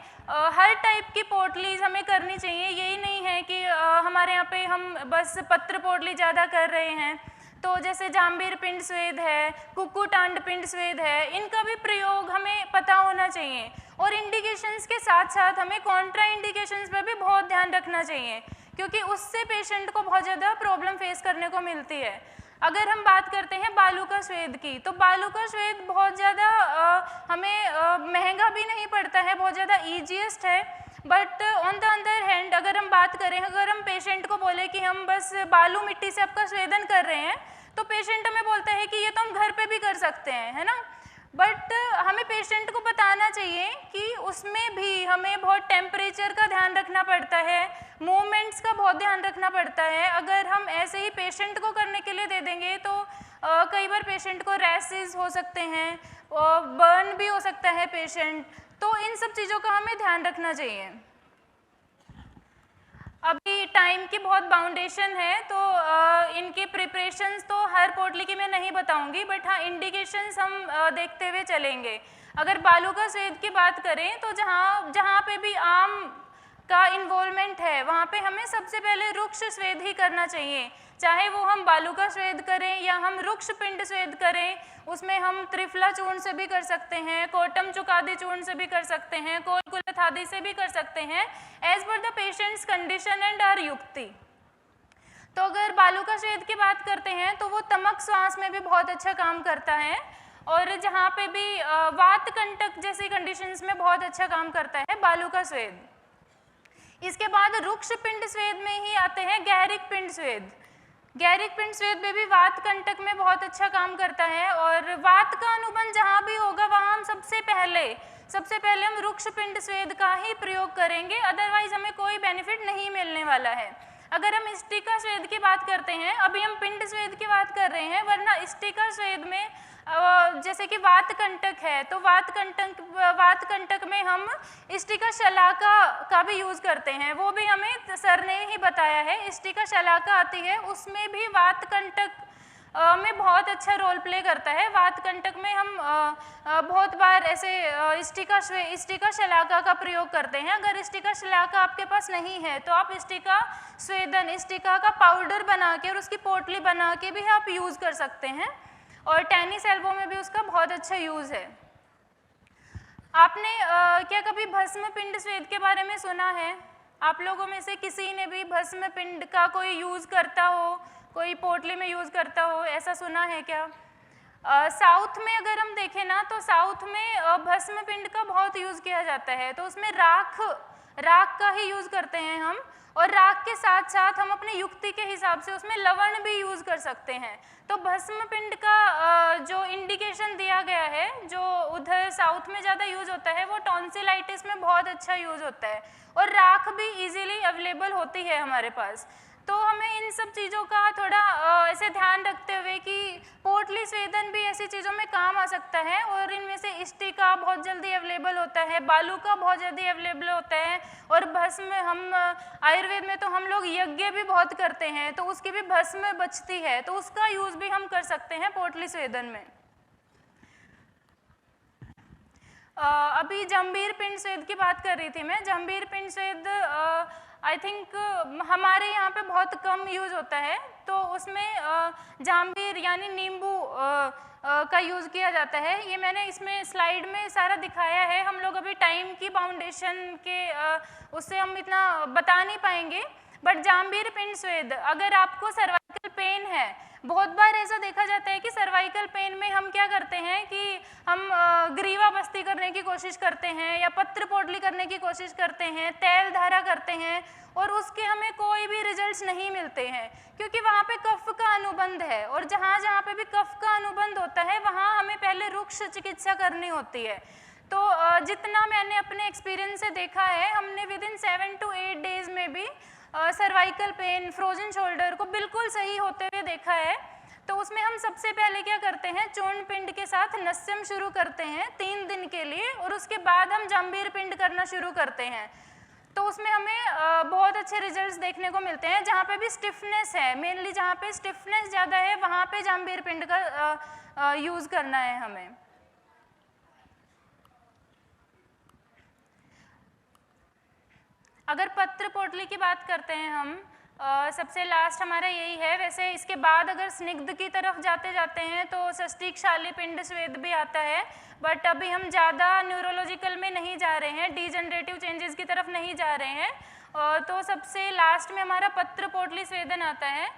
हर टाइप की पोटलीज हमें करनी चाहिए। यही नहीं है कि हमारे यहाँ पे हम बस पत्र पोटली ज़्यादा कर रहे हैं। तो जैसे जाम्बीर पिंड स्वेद है, कुक्कुटांड पिंड स्वेद है, इनका भी प्रयोग हमें पता होना चाहिए। और इंडिकेशंस के साथ साथ हमें कॉन्ट्रा इंडिकेशंस पर भी बहुत ध्यान रखना चाहिए, क्योंकि उससे पेशेंट को बहुत ज़्यादा प्रॉब्लम फेस करने को मिलती है। अगर हम बात करते हैं बालूका स्वेद की, तो बालूका स्वेद बहुत ज़्यादा हमें महंगा भी नहीं पड़ता है, बहुत ज़्यादा ईजीएस्ट है। But on the other hand अगर हम बात करें, अगर हम पेशेंट को बोले कि हम बस बालू मिट्टी से आपका स्वेदन कर रहे हैं, तो पेशेंट हमें बोलता है कि ये तो हम घर पे भी कर सकते हैं, है ना। बट हमें पेशेंट को बताना चाहिए कि उसमें भी हमें बहुत टेम्परेचर का ध्यान रखना पड़ता है, मूवमेंट्स का बहुत ध्यान रखना पड़ता है। अगर हम ऐसे ही पेशेंट को करने के लिए दे देंगे तो कई बार पेशेंट को रैशेस हो सकते हैं, बर्न भी हो सकता है पेशेंट। तो इन सब चीज़ों का हमें ध्यान रखना चाहिए। अभी टाइम की बहुत बाउंडेशन है, तो इनके प्रिपरेशंस तो हर पोटली की मैं नहीं बताऊंगी, बट हाँ इंडिकेशंस हम देखते हुए चलेंगे। अगर बालूका स्वेद की बात करें, तो जहाँ पे भी आम का इन्वॉल्वमेंट है, वहाँ पे हमें सबसे पहले रुक्ष स्वेद ही करना चाहिए। चाहे वो हम बालूका स्वेद करें या हम रुक्ष पिंड स्वेद करें, उसमें हम त्रिफला चूर्ण से भी कर सकते हैं, कोटम चुकादी चूर्ण से भी कर सकते हैं, कोलकुलथादी से भी कर सकते हैं, as per the patient's condition and or युक्ति। तो अगर बालूका स्वेद की बात करते हैं, तो वो तमक श्वास में भी बहुत अच्छा काम करता है, और जहाँ पे भी वात कंटक जैसी कंडीशंस में बहुत अच्छा काम करता है बालूका स्वेद। इसके बाद रुक्ष पिंड स्वेद में ही आते हैं गैरिक पिंड स्वेद। गैरिक पिंड स्वेद में भी वात कंटक में बहुत अच्छा काम करता है, और वात का अनुबंध जहाँ भी होगा वहाँ हम सबसे पहले हम रुक्ष पिंड स्वेद का ही प्रयोग करेंगे, अदरवाइज हमें कोई बेनिफिट नहीं मिलने वाला है। अगर हम स्टिका स्वेद की बात करते हैं, अभी हम पिंड स्वेद की बात कर रहे हैं, वरना स्टिका स्वेद में जैसे कि वात कंटक है, तो वात कंटक में हम स्टिका शलाका का भी यूज़ करते हैं। वो भी हमें सर ने ही बताया है, स्टिका शलाका आती है, उसमें भी वात कंटक में बहुत अच्छा रोल प्ले करता है। वात कंटक में हम बहुत बार ऐसे स्टिका शलाका का प्रयोग करते हैं। अगर स्टिका शलाका आपके पास नहीं है, तो आप स्टिका स्वेदन, स्टिका का पाउडर बना के और उसकी पोटली बना के भी आप यूज़ कर सकते हैं, और टेनिस एल्बो में भी उसका बहुत अच्छा यूज़ है। आपने क्या कभी भस्म पिंड स्वेद के बारे में सुना है? आप लोगों में से किसी ने भी भस्म पिंड का कोई यूज़ करता हो, कोई पोटली में यूज़ करता हो, ऐसा सुना है क्या? साउथ में अगर हम देखें ना, तो साउथ में भस्म पिंड का बहुत यूज़ किया जाता है। तो उसमें राख का ही यूज़ करते हैं हम, और राख के साथ साथ हम अपनी युक्ति के हिसाब से उसमें लवण भी यूज़ कर सकते हैं। तो भस्म पिंड का जो इंडिकेशन दिया गया है, जो उधर साउथ में ज़्यादा यूज़ होता है, वो टॉन्सिलाइटिस में बहुत अच्छा यूज़ होता है, और राख भी इजीली अवेलेबल होती है हमारे पास। तो हमें इन सब चीज़ों का थोड़ा ऐसे ध्यान रखते हुए कि पोटली स्वेदन भी ऐसी चीज़ों में काम आ सकता है, और इनमें से स्टिका बहुत जल्दी अवेलेबल होता है, बालूका बहुत जल्दी अवेलेबल होता है, और भस्म हम आयुर्वेद में तो हम लोग यज्ञ भी बहुत करते हैं, तो उसकी भी भस्म बचती है, तो उसका यूज़ भी हम कर सकते हैं पोटली स्वेदन में। अभी जंबीर पिंड स्वेद की बात कर रही थी मैं। जंबीर पिंड स्वेद आई थिंक हमारे यहाँ पे बहुत कम यूज़ होता है, तो उसमें जाम्बीर यानी नींबू का यूज़ किया जाता है। ये मैंने इसमें स्लाइड में सारा दिखाया है। हम लोग अभी टाइम की बाउंडेशन के उससे हम इतना बता नहीं पाएंगे, बट जाम्बीर पिंड स्वेद, अगर आपको सर्वाइकल पेन है, बहुत बार ऐसा देखा जाता है कि सर्वाइकल पेन में हम क्या करते हैं कि हम ग्रीवा बस्ती करने की कोशिश करते हैं या पत्र पोटली करने की कोशिश करते हैं, तेल धारा करते हैं और उसके हमें कोई भी रिजल्ट्स नहीं मिलते हैं, क्योंकि वहाँ पे कफ का अनुबंध है और जहाँ जहाँ पे भी कफ का अनुबंध होता है वहाँ हमें पहले रुक्ष चिकित्सा करनी होती है। तो जितना मैंने अपने एक्सपीरियंस से देखा है, हमने विद इन 7 to 8 डेज में भी सर्वाइकल पेन, फ्रोजन शोल्डर को बिल्कुल सही होते हुए देखा है। तो उसमें हम सबसे पहले क्या करते हैं, चूर्ण पिंड के साथ नस्यम शुरू करते हैं 3 दिन के लिए और उसके बाद हम जंभीर पिंड करना शुरू करते हैं। तो उसमें हमें बहुत अच्छे रिजल्ट्स देखने को मिलते हैं। जहाँ पे भी स्टिफनेस है, मेनली जहाँ पे स्टिफनेस ज़्यादा है वहाँ पे जंभीर पिंड का यूज़ करना है हमें। अगर पत्र पोटली की बात करते हैं हम, सबसे लास्ट हमारा यही है। वैसे इसके बाद अगर स्निग्ध की तरफ जाते हैं तो सस्टिकशाली पिंड स्वेद भी आता है, बट अभी हम ज़्यादा न्यूरोलॉजिकल में नहीं जा रहे हैं, डीजनरेटिव चेंजेस की तरफ नहीं जा रहे हैं। तो सबसे लास्ट में हमारा पत्र पोटली स्वेदन आता है,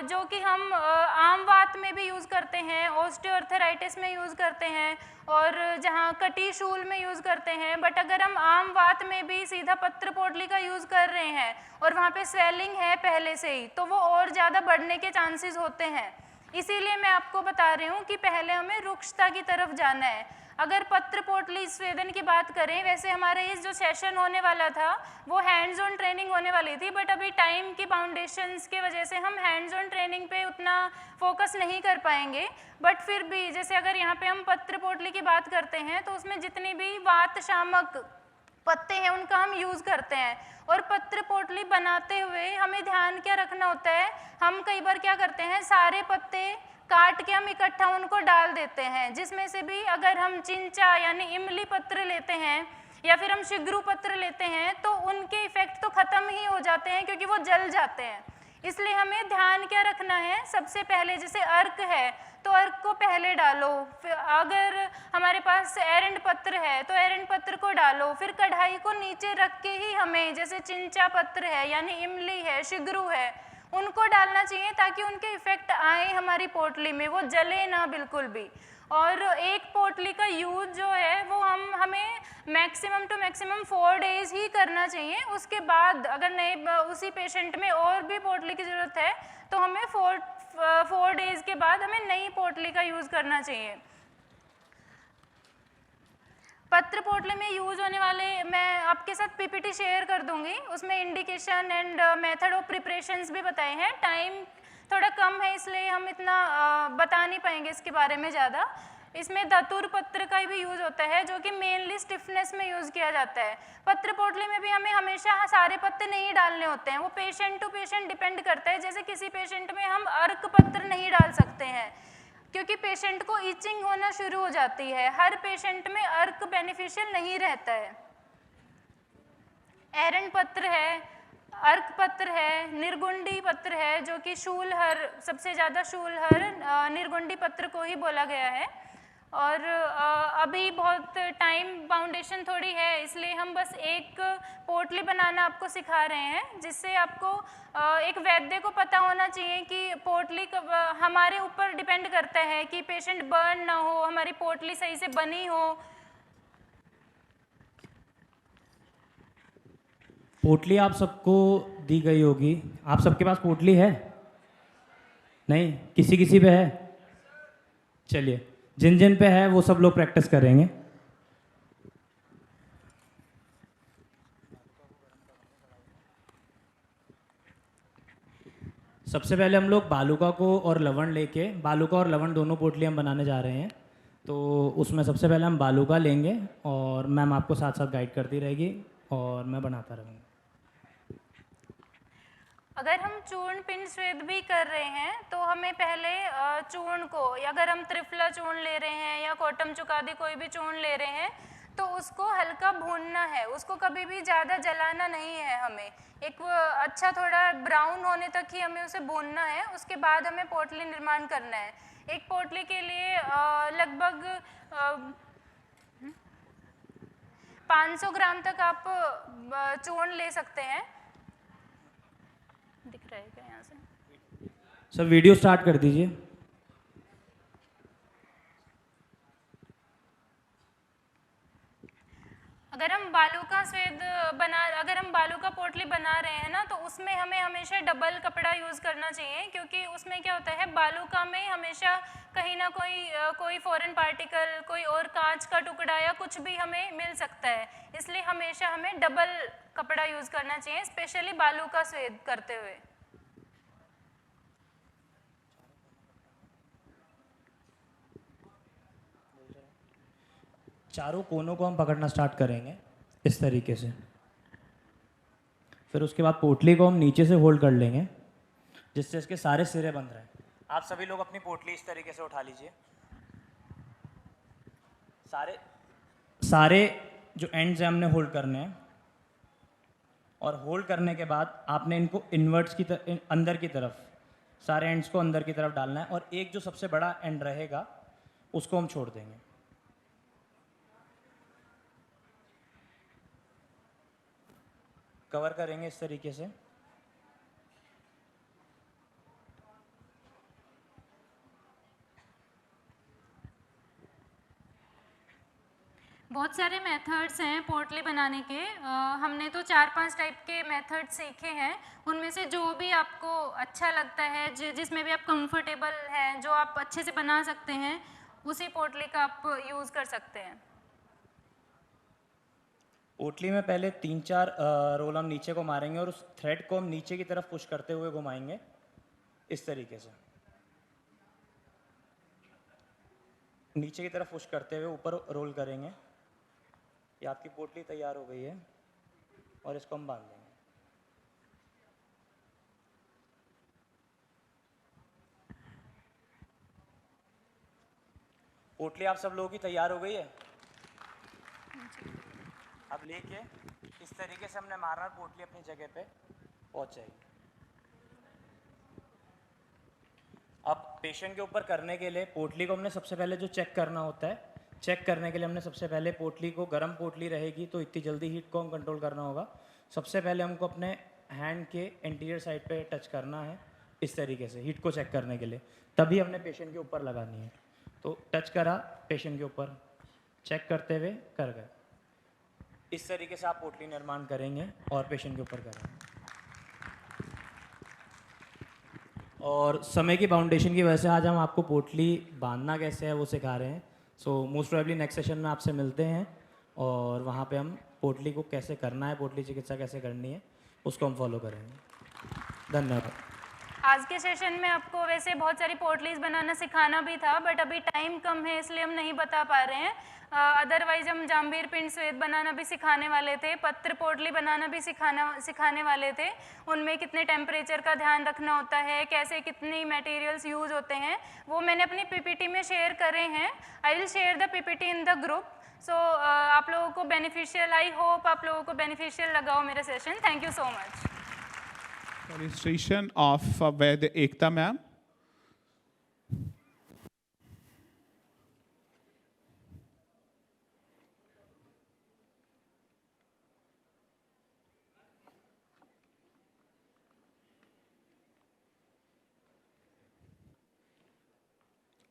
जो कि हम आम वात में भी यूज़ करते हैं, ऑस्टियोआर्थराइटिस में यूज़ करते हैं और जहाँ कटी शूल में यूज़ करते हैं। बट अगर हम आम वात में भी सीधा पत्र पोटली का यूज़ कर रहे हैं और वहाँ पे स्वेलिंग है पहले से ही, तो वो और ज़्यादा बढ़ने के चांसेस होते हैं। इसीलिए मैं आपको बता रही हूँ कि पहले हमें रुक्षता की तरफ जाना है। अगर पत्र पोटली स्वेदन की बात करें, वैसे हमारा ये जो सेशन होने वाला था वो हैंड्स ऑन ट्रेनिंग होने वाली थी, बट अभी टाइम की बाउंडेशंस की वजह से हम हैंड्स ऑन ट्रेनिंग पे उतना फोकस नहीं कर पाएंगे। बट फिर भी जैसे अगर यहाँ पे हम पत्र पोटली की बात करते हैं तो उसमें जितनी भी वात शामक पत्ते हैं उनका हम यूज़ करते हैं। और पत्र पोटली बनाते हुए हमें ध्यान क्या रखना होता है, हम कई बार क्या करते हैं, सारे पत्ते काट के हम इकट्ठा उनको डाल देते हैं, जिसमें से भी अगर हम चिंचा यानी इमली पत्र लेते हैं या फिर हम शिग्रू पत्र लेते हैं तो उनके इफेक्ट तो ख़त्म ही हो जाते हैं क्योंकि वो जल जाते हैं। इसलिए हमें ध्यान क्या रखना है, सबसे पहले जैसे अर्क है तो अर्क को पहले डालो, फिर अगर हमारे पास एरंड पत्र है तो एरंड पत्र को डालो, फिर कढ़ाई को नीचे रख के ही हमें जैसे चिंचा पत्र है यानी इमली है, शिग्रू है, उनको डालना चाहिए ताकि उनके इफेक्ट आए हमारी पोटली में, वो जले ना बिल्कुल भी। और एक पोटली का यूज जो है वो हमें मैक्सिमम टू मैक्सिमम 4 डेज ही करना चाहिए। उसके बाद अगर नए उसी पेशेंट में और भी पोटली की ज़रूरत है तो हमें 4 डेज के बाद हमें नई पोटली का यूज़ करना चाहिए। पत्र पोटली में यूज़ होने वाले मैं आपके साथ पीपीटी शेयर कर दूंगी, उसमें indication and method of preparations भी बताए हैं। टाइम थोड़ा कम है इसलिए हम इतना बता नहीं पाएंगे इसके बारे में ज़्यादा। इसमें धतुर पत्र का भी यूज़ होता है जो कि मेनली स्टिफनेस में यूज़ किया जाता है। पत्र पोटली में भी हमें हमेशा सारे पत्ते नहीं डालने होते हैं, वो पेशेंट टू पेशेंट डिपेंड करता है। जैसे किसी पेशेंट में हम अर्क पत्र नहीं डाल सकते हैं क्योंकि पेशेंट को इचिंग होना शुरू हो जाती है, हर पेशेंट में अर्क बेनिफिशियल नहीं रहता है। एरंड पत्र है, अर्क पत्र है, निर्गुंडी पत्र है जो कि शूलहर, सबसे ज़्यादा शूलहर निर्गुंडी पत्र को ही बोला गया है। और अभी बहुत टाइम बाउंडेशन थोड़ी है इसलिए हम बस एक पोटली बनाना आपको सिखा रहे हैं, जिससे आपको एक वैद्य को पता होना चाहिए कि पोटली हमारे ऊपर डिपेंड करता है कि पेशेंट बर्न ना हो, हमारी पोटली सही से बनी हो। पोटली आप सबको दी गई होगी, आप सबके पास पोटली है? नहीं, किसी किसी पे है? चलिए, जिन जिन पे है वो सब लोग प्रैक्टिस करेंगे। सबसे पहले हम लोग बालूका को और लवण लेके, बालूका और लवण दोनों पोटली हम बनाने जा रहे हैं। तो उसमें सबसे पहले हम बालूका लेंगे और मैम आपको साथ साथ गाइड करती रहेगी और मैं बनाता रहूँगा। अगर हम चूर्ण पिंड स्वेद भी कर रहे हैं तो हमें पहले चूर्ण को, अगर हम त्रिफला चूर्ण ले रहे हैं या कोटम चुकादी कोई भी चूर्ण ले रहे हैं तो उसको हल्का भूनना है, उसको कभी भी ज़्यादा जलाना नहीं है। हमें एक अच्छा थोड़ा ब्राउन होने तक ही हमें उसे भूनना है, उसके बाद हमें पोटली निर्माण करना है। एक पोटली के लिए लगभग 500 ग्राम तक आप चूर्ण ले सकते हैं। दिख रहा है क्या यहाँ से? सर वीडियो स्टार्ट कर दीजिए। अगर हम बालू का पोटली बना रहे हैं ना, तो उसमें हमें हमेशा डबल कपड़ा यूज़ करना चाहिए, क्योंकि उसमें क्या होता है, बालूका में हमेशा कहीं ना कोई फॉरेन पार्टिकल, कोई और कांच का टुकड़ा या कुछ भी हमें मिल सकता है। इसलिए हमेशा हमें डबल कपड़ा यूज़ करना चाहिए, स्पेशली बालू का स्वेद करते हुए। चारों कोनों को हम पकड़ना स्टार्ट करेंगे इस तरीके से। फिर उसके बाद पोटली को हम नीचे से होल्ड कर लेंगे, जिससे इसके सारे सिरे बंद रहें। आप सभी लोग अपनी पोटली इस तरीके से उठा लीजिए। सारे जो एंड्स हैं हमने होल्ड करने हैं, और होल्ड करने के बाद आपने इनको इन्वर्ट्स की अंदर की तरफ, सारे एंड्स को अंदर की तरफ डालना है, और एक जो सबसे बड़ा एंड रहेगा उसको हम छोड़ देंगे। कवर करेंगे इस तरीके से। बहुत सारे मेथड्स हैं पोटली बनाने के। हमने तो 4-5 टाइप के मेथड सीखे हैं, उनमें से जो भी आपको अच्छा लगता है, जिसमें भी आप कंफर्टेबल हैं, जो आप अच्छे से बना सकते हैं, उसी पोटली का आप यूज़ कर सकते हैं। पोटली में पहले 3-4 रोल हम नीचे को मारेंगे, और उस थ्रेड को हम नीचे की तरफ पुश करते हुए घुमाएंगे इस तरीके से। नीचे की तरफ पुश करते हुए ऊपर रोल करेंगे। ये आपकी पोटली तैयार हो गई है, और इसको हम बांध देंगे। पोटली आप सब लोगों की तैयार हो गई है। अब लेके इस तरीके से हमने मारना, पोटली अपनी जगह पे पहुंच जाएगी। अब पेशेंट के ऊपर करने के लिए पोटली को हमने सबसे पहले जो चेक करना होता है, चेक करने के लिए हमने सबसे पहले पोटली को, गर्म पोटली रहेगी तो इतनी जल्दी हीट को हम कंट्रोल करना होगा। सबसे पहले हमको अपने हैंड के इंटीरियर साइड पे टच करना है इस तरीके से, हीट को चेक करने के लिए, तभी हमने पेशेंट के ऊपर लगानी है। तो टच करा पेशेंट के ऊपर, चेक करते हुए कर गए। इस तरीके से आप पोटली निर्माण करेंगे और पेशेंट के ऊपर करेंगे। और समय की बाउंडेशन की वजह से आज हम आपको पोटली बांधना कैसे है वो सिखा रहे हैं। So most probably next session में आपसे मिलते हैं, और वहाँ पे हम पोटली को कैसे करना है, पोटली चिकित्सा कैसे करनी है, उसको हम फॉलो करेंगे। धन्यवाद। आज के सेशन में आपको वैसे बहुत सारी पोटलीज बनाना सिखाना भी था, बट अभी टाइम कम है इसलिए हम नहीं बता पा रहे हैं। अदरवाइज हम जांबीर पिंड स्वेद बनाना भी सिखाने वाले थे, पत्र पोटली बनाना भी सिखाने वाले थे। उनमें कितने टेम्परेचर का ध्यान रखना होता है, कैसे कितनी मटेरियल्स यूज़ होते हैं, वो मैंने अपनी पीपीटी में शेयर करे हैं। I will share the PPT in the group. So आप लोगों को बेनिफिशियल, आई होप आप लोगों को बेनिफिशियल लगा हो मेरा session. Thank you so much. Registration of Vaidya Ekta ma'am.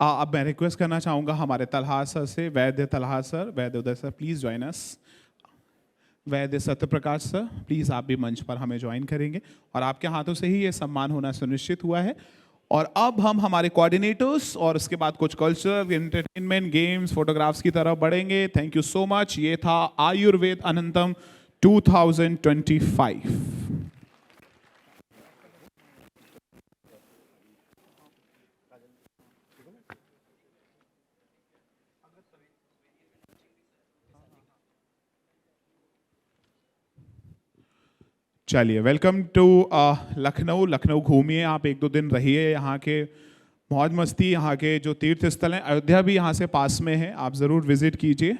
अब मैं रिक्वेस्ट करना चाहूँगा हमारे तलहार सर से, वैद्य तलहार sir, Vaidya Uday sir, please join us. Vaidya Satyaprakash sir, please आप भी मंच पर हमें ज्वाइन करेंगे, और आपके हाथों से ही ये सम्मान होना सुनिश्चित हुआ है। और अब हम हमारे कोऑर्डिनेटर्स और उसके बाद कुछ कल्चरल, एंटरटेनमेंट, गेम्स, फोटोग्राफ्स की तरफ बढ़ेंगे। Thank you so much. ये था आयुर्वेद अनंतम 2025। चलिए, वेलकम टू लखनऊ। लखनऊ घूमिए आप, 1-2 दिन रहिए, यहाँ के मौज मस्ती, यहाँ के जो तीर्थ स्थल हैं, अयोध्या भी यहाँ से पास में है, आप ज़रूर विजिट कीजिए।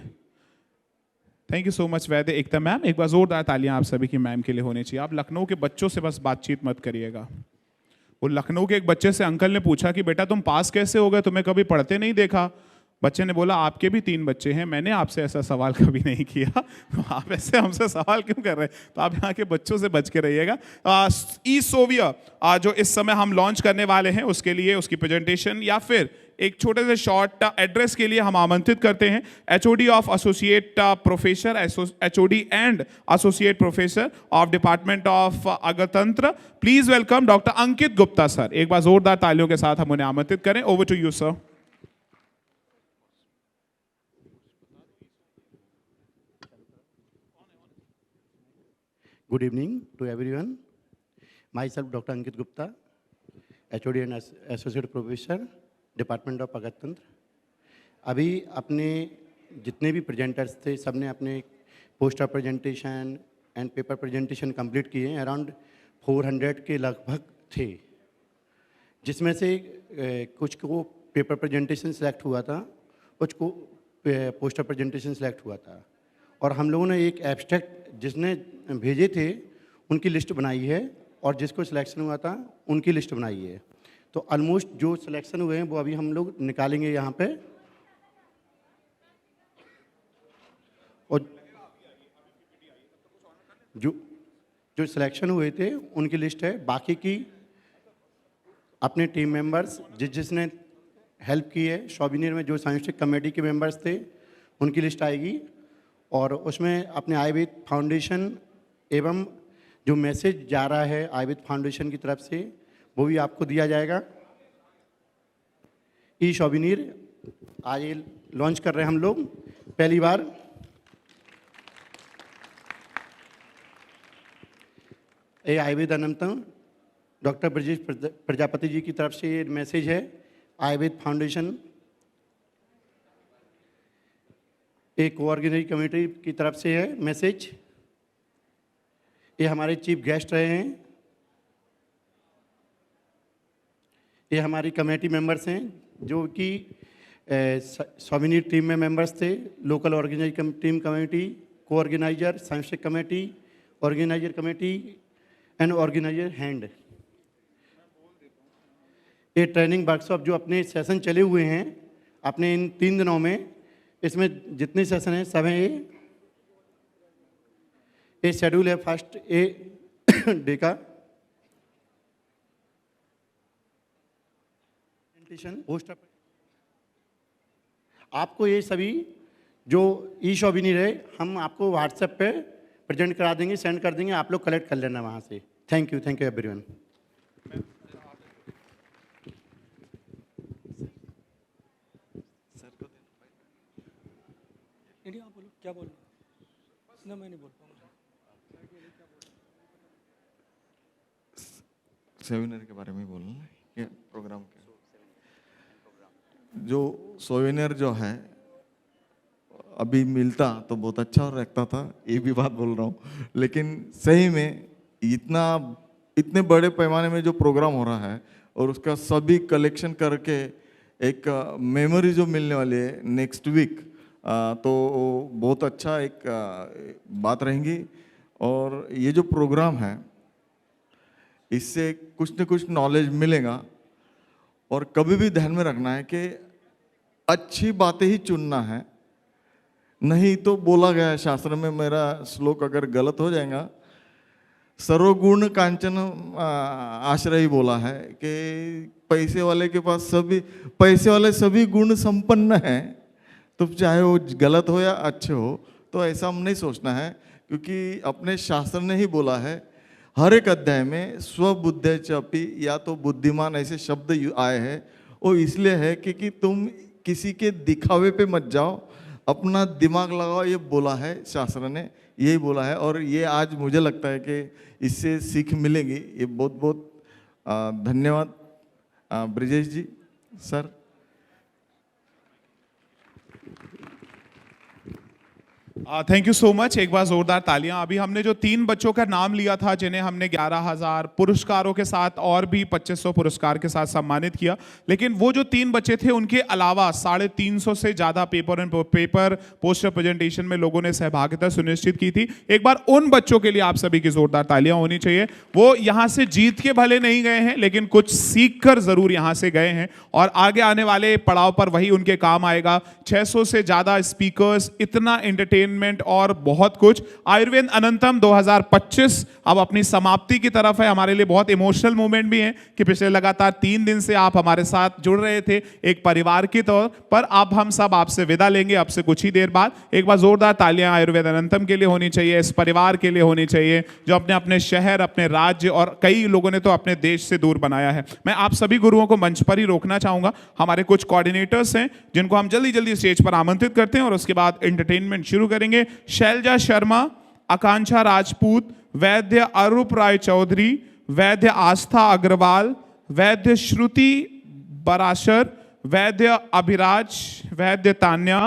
Thank you so much Vaidya Ekta ma'am. एक बार जोरदार तालियां आप सभी की मैम के लिए होनी चाहिए। आप लखनऊ के बच्चों से बस बातचीत मत करिएगा। वो लखनऊ के एक बच्चे से अंकल ने पूछा कि बेटा तुम पास कैसे हो गए, तुम्हें कभी पढ़ते नहीं देखा। बच्चे ने बोला आपके भी 3 बच्चे हैं, मैंने आपसे ऐसा सवाल कभी नहीं किया, तो आप ऐसे हमसे सवाल क्यों कर रहे हैं? तो आप यहाँ के बच्चों से बच के रहिएगा। ई-सोविया जो इस समय हम लॉन्च करने वाले हैं, उसके लिए उसकी प्रेजेंटेशन या फिर एक छोटे से शॉर्ट एड्रेस के लिए हम आमंत्रित करते हैं HOD of associate professor, HOD and associate professor of department of अगतंत्र। Please welcome doctor Ankit Gupta sir. एक बार जोरदार तालियों के साथ हम उन्हें आमंत्रित करें। Over to you sir. Good evening to everyone. Myself Dr. Ankit Gupta, HOD and Associate Professor, Department of Agatantra. अभी अपने जितने भी प्रेजेंटर्स थे सब ने अपने poster presentation and paper presentation complete किए हैं। अराउंड 400 के लगभग थे, जिसमें से कुछ को पेपर प्रेजेंटेशन सेलेक्ट हुआ था, कुछ को पोस्टर प्रेजेंटेशन सेलेक्ट हुआ था। और हम लोगों ने एक एब्स्ट्रैक्ट जिसने भेजे थे उनकी लिस्ट बनाई है और जिसको सिलेक्शन हुआ था उनकी लिस्ट बनाई है। तो ऑलमोस्ट जो सिलेक्शन हुए हैं वो अभी हम लोग निकालेंगे यहाँ पे। और जो सिलेक्शन हुए थे उनकी लिस्ट है। बाकी की अपने टीम मेंबर्स जिसने हेल्प की है, सोविनिर में जो साइंटिफिक कमेटी के मेंबर्स थे उनकी लिस्ट आएगी। और उसमें अपने आयुर्वेद फाउंडेशन एवं जो मैसेज जा रहा है आयुर्वेद फाउंडेशन की तरफ से वो भी आपको दिया जाएगा। ई सोविनिर आज ये लॉन्च कर रहे हैं हम लोग पहली बार। ये आयुर्वेद अनंतम डॉक्टर ब्रजेश प्रजापति जी की तरफ से ये मैसेज है। आयुर्वेद फाउंडेशन एक कोऑर्डिनेटिंग कमेटी की तरफ से है मैसेज। ये हमारे चीफ गेस्ट रहे हैं, ये हमारी कमेटी मेंबर्स हैं जो कि सोविनिर टीम में मेंबर्स थे। Local organise team committee, co-organiser, scientific committee, organiser committee and organiser hand. ये ट्रेनिंग वर्कशॉप जो अपने सेशन चले हुए हैं अपने इन 3 दिनों में, इसमें जितने सेशन हैं सब हैं। ये शेड्यूल है फर्स्ट डे का। पोस्टर आपको ये सभी जो ई सोविनिर है हम आपको व्हाट्सएप पे प्रेजेंट करा देंगे, सेंड कर देंगे, आप लोग कलेक्ट कर लेना वहाँ से। Thank you everyone. क्या बोल ना, मैं नहीं बोल पाऊंगा। सोविनिर के बारे में बोलना है, प्रोग्राम के जो सोविनिर जो है अभी मिलता तो बहुत अच्छा और रखता था, ये भी बात बोल रहा हूँ। लेकिन सही में इतने बड़े पैमाने में जो प्रोग्राम हो रहा है और उसका सभी कलेक्शन करके एक मेमोरी जो मिलने वाली है नेक्स्ट वीक, तो बहुत अच्छा एक बात रहेंगी। और ये जो प्रोग्राम है इससे कुछ न कुछ नॉलेज मिलेगा। और कभी भी ध्यान में रखना है कि अच्छी बातें ही चुनना है, नहीं तो बोला गया है शास्त्र में, मेरा श्लोक अगर गलत हो जाएगा, सर्वगुण कांचन आश्रय बोला है कि पैसे वाले के पास पैसे वाले सभी गुण संपन्न हैं, तो चाहे वो गलत हो या अच्छे हो, तो ऐसा हम नहीं सोचना है। क्योंकि अपने शास्त्र ने ही बोला है हर एक अध्याय में स्वबुद्धि चपी, या तो बुद्धिमान ऐसे शब्द आए हैं। वो इसलिए है कि तुम किसी के दिखावे पे मत जाओ, अपना दिमाग लगाओ, ये बोला है शास्त्र ने, यही बोला है। और ये आज मुझे लगता है कि इससे सीख मिलेगी। ये बहुत बहुत धन्यवाद Brijesh ji sir. Thank you so much, एक बार जोरदार तालियां। अभी हमने जो 3 बच्चों का नाम लिया था जिन्हें हमने 11,000 पुरस्कारों के साथ और भी 2500 पुरस्कार के साथ सम्मानित किया, लेकिन वो जो 3 बच्चे थे उनके अलावा 350 से ज्यादा पेपर पोस्टर प्रेजेंटेशन में लोगों ने सहभागिता सुनिश्चित की थी। एक बार उन बच्चों के लिए आप सभी की जोरदार तालियां होनी चाहिए। वो यहां से जीत के भले नहीं गए हैं, लेकिन कुछ सीख कर जरूर यहां से गए हैं और आगे आने वाले पड़ाव पर वही उनके काम आएगा। 600 से ज्यादा स्पीकर्स, इतना एंटरटेनमेंट और बहुत कुछ। आयुर्वेद अनंतम 2025 अब अपनी समाप्ति की तरफ है। हमारे लिए बहुत इमोशनल मोमेंट भी है कि पिछले लगातार 3 दिन से आप हमारे साथ जुड़ रहे थे एक परिवार के तौर पर। अब हम सब आपसे विदा लेंगे अब से कुछ ही देर बाद। एक बार जोरदार तालियां आयुर्वेद अनंतम के लिए होनी चाहिए, इस परिवार के लिए होनी चाहिए जो अपने अपने शहर, अपने राज्य और कई लोगों ने तो अपने देश से दूर बनाया है। मैं आप सभी गुरुओं को मंच पर ही रोकना चाहूंगा। हमारे कुछ कोऑर्डिनेटर्स हैं जिनको हम जल्दी जल्दी स्टेज पर आमंत्रित करते हैं और उसके बाद एंटरटेनमेंट शुरू करेंगे। शैलजा शर्मा, आकांक्षा राजपूत, वैद्य अरूप राय चौधरी, वैद्य आस्था अग्रवाल, वैद्य श्रुति बराशर, वैद्य अभिराज, वैद्य तान्या,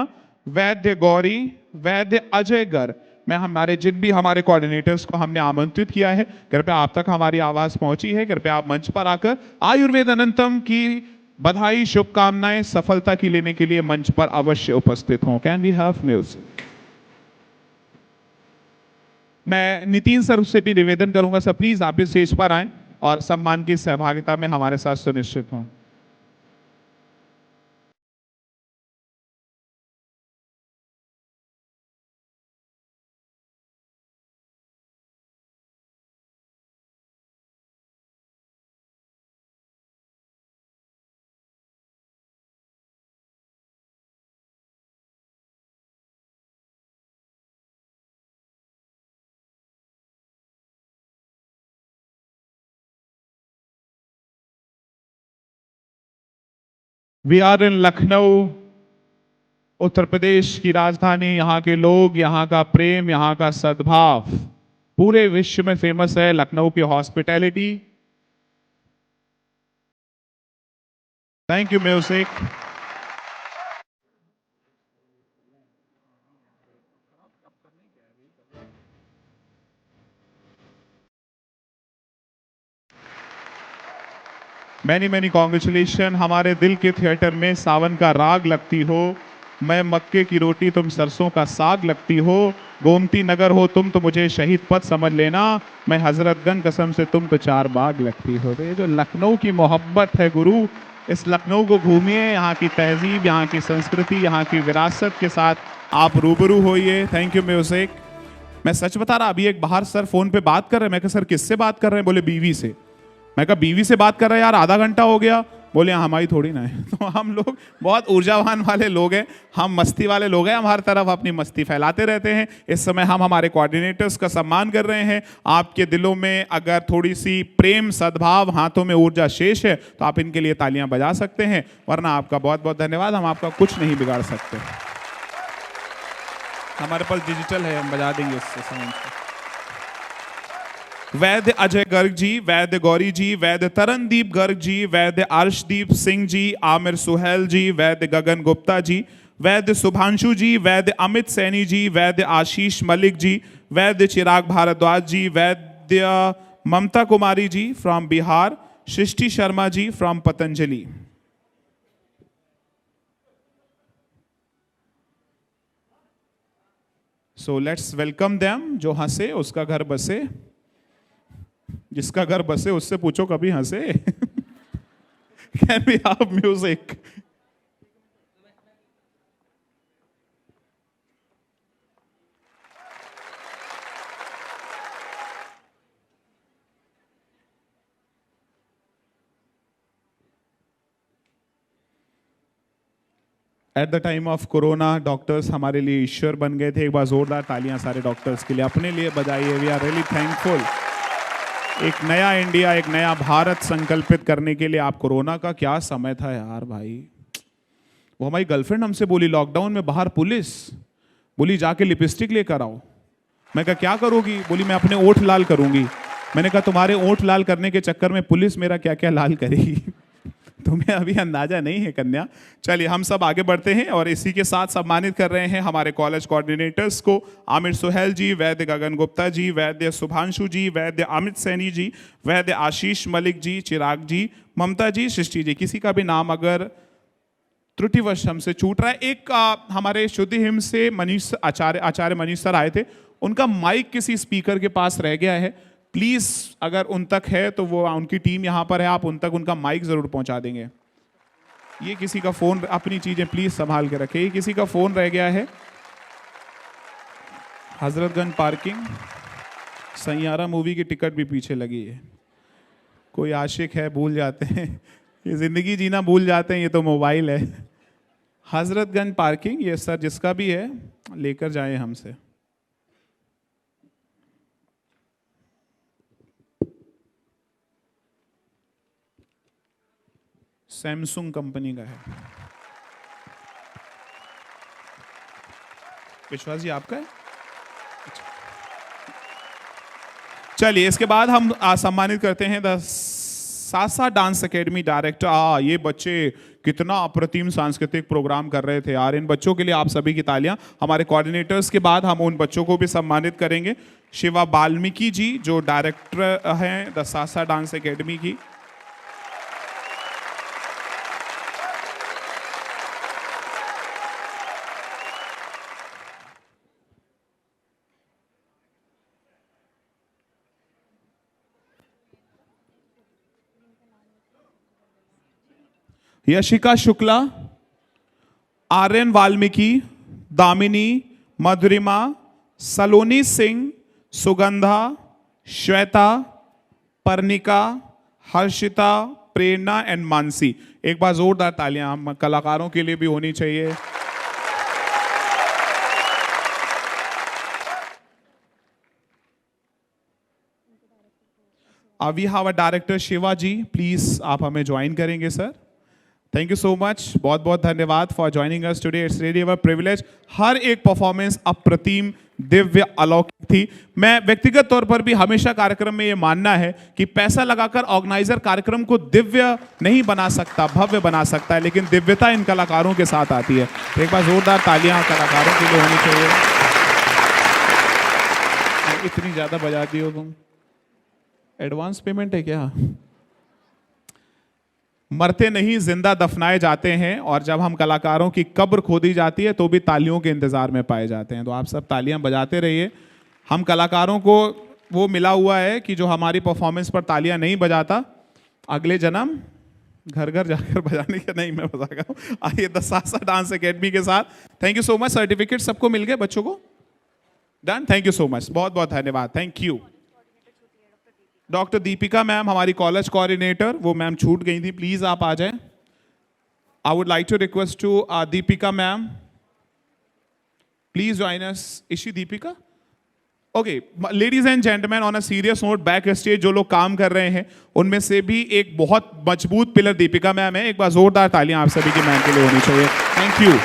वैद्य गौरी, वैद्य अजय गर्ग। मैं हमारे जिन भी हमारे कोऑर्डिनेटर्स को हमने आमंत्रित किया है, कृपया आप तक हमारी आवाज पहुंची है, कृपया आप मंच पर आकर आयुर्वेद अनंतम की बधाई, शुभकामनाएं, सफलता की लेने के लिए मंच पर अवश्य उपस्थित हों। Can we have music? मैं नितिन सर से भी निवेदन करूंगा, सर प्लीज आप भी स्टेज पर आएं और सम्मान की सहभागिता में हमारे साथ सुनिश्चित हों। We are in Lucknow, Uttar Pradesh की राजधानी। यहाँ के लोग, यहाँ का प्रेम, यहाँ का सद्भाव पूरे विश्व में फेमस है। लखनऊ की hospitality. Thank you music. Many many congratulation. हमारे दिल के थिएटर में सावन का राग लगती हो, मैं मक्के की रोटी तुम सरसों का साग लगती हो, गोमती नगर हो तुम तो मुझे शहीद पथ समझ लेना, मैं हजरतगंज कसम से तुम तो चार बाग लगती हो। तो ये जो लखनऊ की मोहब्बत है गुरु, इस लखनऊ को घूमिए, यहाँ की तहजीब, यहाँ की संस्कृति, यहाँ की विरासत के साथ आप रूबरू होइए। Thank you music. मैं सच बता रहा, अभी एक बाहर सर फोन पे बात कर रहे हैं। मैं कहा सर किससे बात कर रहे हैं? बोले बीवी से। मैं कहा बीवी से बात कर रहे हैं यार, आधा घंटा हो गया। बोले हमारी थोड़ी ना है। तो हम लोग बहुत ऊर्जावान वाले लोग हैं, हम मस्ती वाले लोग हैं, हम हर तरफ अपनी मस्ती फैलाते रहते हैं। इस समय हम हमारे कोऑर्डिनेटर्स का सम्मान कर रहे हैं। आपके दिलों में अगर थोड़ी सी प्रेम, सद्भाव, हाथों में ऊर्जा शेष है तो आप इनके लिए तालियां बजा सकते हैं, वरना आपका बहुत बहुत धन्यवाद। हम आपका कुछ नहीं बिगाड़ सकते। हमारे पास डिजिटल है, हम बजा देंगे उससे समझ के। वैद्य अजय गर्ग जी, वैद्य गौरी जी, वैद्य तरनदीप गर्ग जी, वैद्य अर्शदीप सिंह जी, आमिर सुहेल जी, वैद्य गगन गुप्ता जी, वैद्य शुभांशु जी, वैद्य अमित सैनी जी, वैद्य आशीष मलिक जी, वैद्य Chirag Bhardwaj ji, Vaidya Mamta Kumari ji from Bihar, Srishti Sharma ji from Patanjali. So let's welcome them. जो हंसे उसका घर बसे, जिसका घर बसे उससे पूछो कभी हंसे। Can we have music? At the time of corona doctors हमारे लिए ईश्वर बन गए थे। एक बार जोरदार तालियां सारे डॉक्टर्स के लिए, अपने लिए बजाइए। We are really thankful. एक नया इंडिया, एक नया भारत संकल्पित करने के लिए। आप कोरोना का क्या समय था यार भाई। वो हमारी गर्लफ्रेंड हमसे बोली लॉकडाउन में बाहर पुलिस बोली जाके लिपस्टिक लेकर आओ। मैं कहा क्या करोगी? बोली मैं अपने ओठ लाल करूंगी। मैंने कहा तुम्हारे ओठ लाल करने के चक्कर में पुलिस मेरा क्या क्या लाल करेगी। तुम्हें अभी अंदाजा नहीं है कन्या। चलिए हम सब आगे बढ़ते हैं और इसी के साथ सम्मानित कर रहे हैं हमारे कॉलेज कोऑर्डिनेटर्स को। आमिर सुहेल जी, वैद्य गगन गुप्ता जी, वैद्य शुभांशु जी, वैद्य अमित सैनी जी, वैद्य आशीष मलिक जी, चिराग जी, ममता जी, सृष्टि जी। किसी का भी नाम अगर त्रुटिवश हमसे छूट रहा है। एक हमारे शुद्धि हिम से मनीष आचार्य मनीष सर आए थे, उनका माइक किसी स्पीकर के पास रह गया है। प्लीज अगर उन तक है तो वो, उनकी टीम यहाँ पर है, आप उन तक उनका माइक जरूर पहुंचा देंगे। ये किसी का फोन, अपनी चीजें प्लीज संभाल के रखें। ये किसी का फोन रह गया है। हजरतगंज पार्किंग, सैयारा मूवी की टिकट भी पीछे लगी है। कोई आशिक है, भूल जाते हैं, ये जिंदगी जीना भूल जाते हैं, ये तो मोबाइल है। हजरतगंज पार्किंग, ये सर जिसका भी है लेकर जाएं हमसे। सैमसंग कंपनी का है। विश्वास जी आपका है? चलिए इसके बाद हम सम्मानित करते हैं the Sasa dance academy director. ये बच्चे कितना अप्रतिम सांस्कृतिक प्रोग्राम कर रहे थे यार। इन बच्चों के लिए आप सभी की तालियां। हमारे कोऑर्डिनेटर्स के बाद हम उन बच्चों को भी सम्मानित करेंगे। शिवा वाल्मीकि जी जो डायरेक्टर हैं द सासा डांस एकेडमी की। यशिका शुक्ला, आर्यन वाल्मीकि, दामिनी, मधुरिमा, सलोनी सिंह, सुगंधा, श्वेता, पर्णिका, हर्षिता, प्रेरणा एंड मानसी। एक बार जोरदार तालियां हम कलाकारों के लिए भी होनी चाहिए। We have a director Shiva ji, please आप हमें ज्वाइन करेंगे sir. Thank you so much, बहुत बहुत धन्यवाद for joining us today. It's really our privilege. हर एक परफॉर्मेंस अप्रतिम, दिव्य, अलौकिक थी। मैं व्यक्तिगत तौर पर भी हमेशा कार्यक्रम में ये मानना है कि पैसा लगाकर ऑर्गेनाइजर कार्यक्रम को दिव्य नहीं बना सकता, भव्य बना सकता है, लेकिन दिव्यता इन कलाकारों के साथ आती है। एक बार जोरदार तालियां कलाकारों के लिए होनी चाहिए। इतनी ज्यादा बजाती हो तुम, एडवांस पेमेंट है क्या? मरते नहीं, जिंदा दफनाए जाते हैं, और जब हम कलाकारों की कब्र खोदी जाती है तो भी तालियों के इंतजार में पाए जाते हैं। तो आप सब तालियां बजाते रहिए। हम कलाकारों को वो मिला हुआ है कि जो हमारी परफॉर्मेंस पर तालियां नहीं बजाता, अगले जन्म घर घर जाकर बजाने के, नहीं मैं बजागा हूं। आइए द सासा डांस एकेडमी के साथ। Thank you so much. Certificate सबको मिल गए बच्चों को? Done, thank you so much, बहुत बहुत धन्यवाद, thank you. Doctor Deepika ma'am हमारी कॉलेज कोऑर्डिनेटर, वो मैम छूट गई थी, प्लीज आप आ जाएं। I would like to request to Deepika ma'am, please join us. Ishi Deepika? Okay, ladies and gentleman, on a serious note, back stage जो लोग काम कर रहे हैं उनमें से भी एक बहुत मजबूत पिलर दीपिका मैम है। एक बार जोरदार तालियां आप सभी की मैम के लिए होनी चाहिए। Thank you.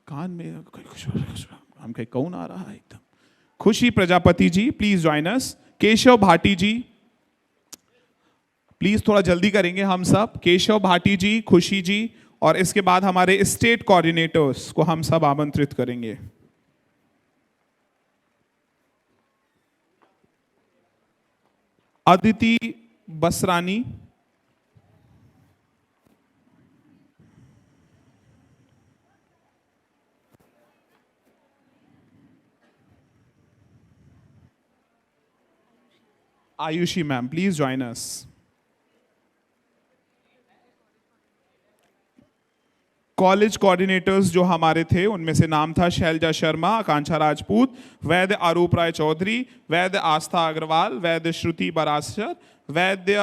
कान में हम कहीं कौन आ रहा है एकदम। Khushi Prajapati ji, please join us. Keshav Bhati ji, please थोड़ा जल्दी करेंगे हम सब। केशव भाटी जी, खुशी जी, और इसके बाद हमारे स्टेट कोऑर्डिनेटर्स को हम सब आमंत्रित करेंगे। Aditi Basrani, Ayushi ma'am, please join us. College coordinators जो हमारे थे उनमें से नाम था शैलजा शर्मा, आकांक्षा राजपूत, वैद्य आरूप राय चौधरी, वैद्य आस्था अग्रवाल, वैद्य श्रुति बरासर, वैद्य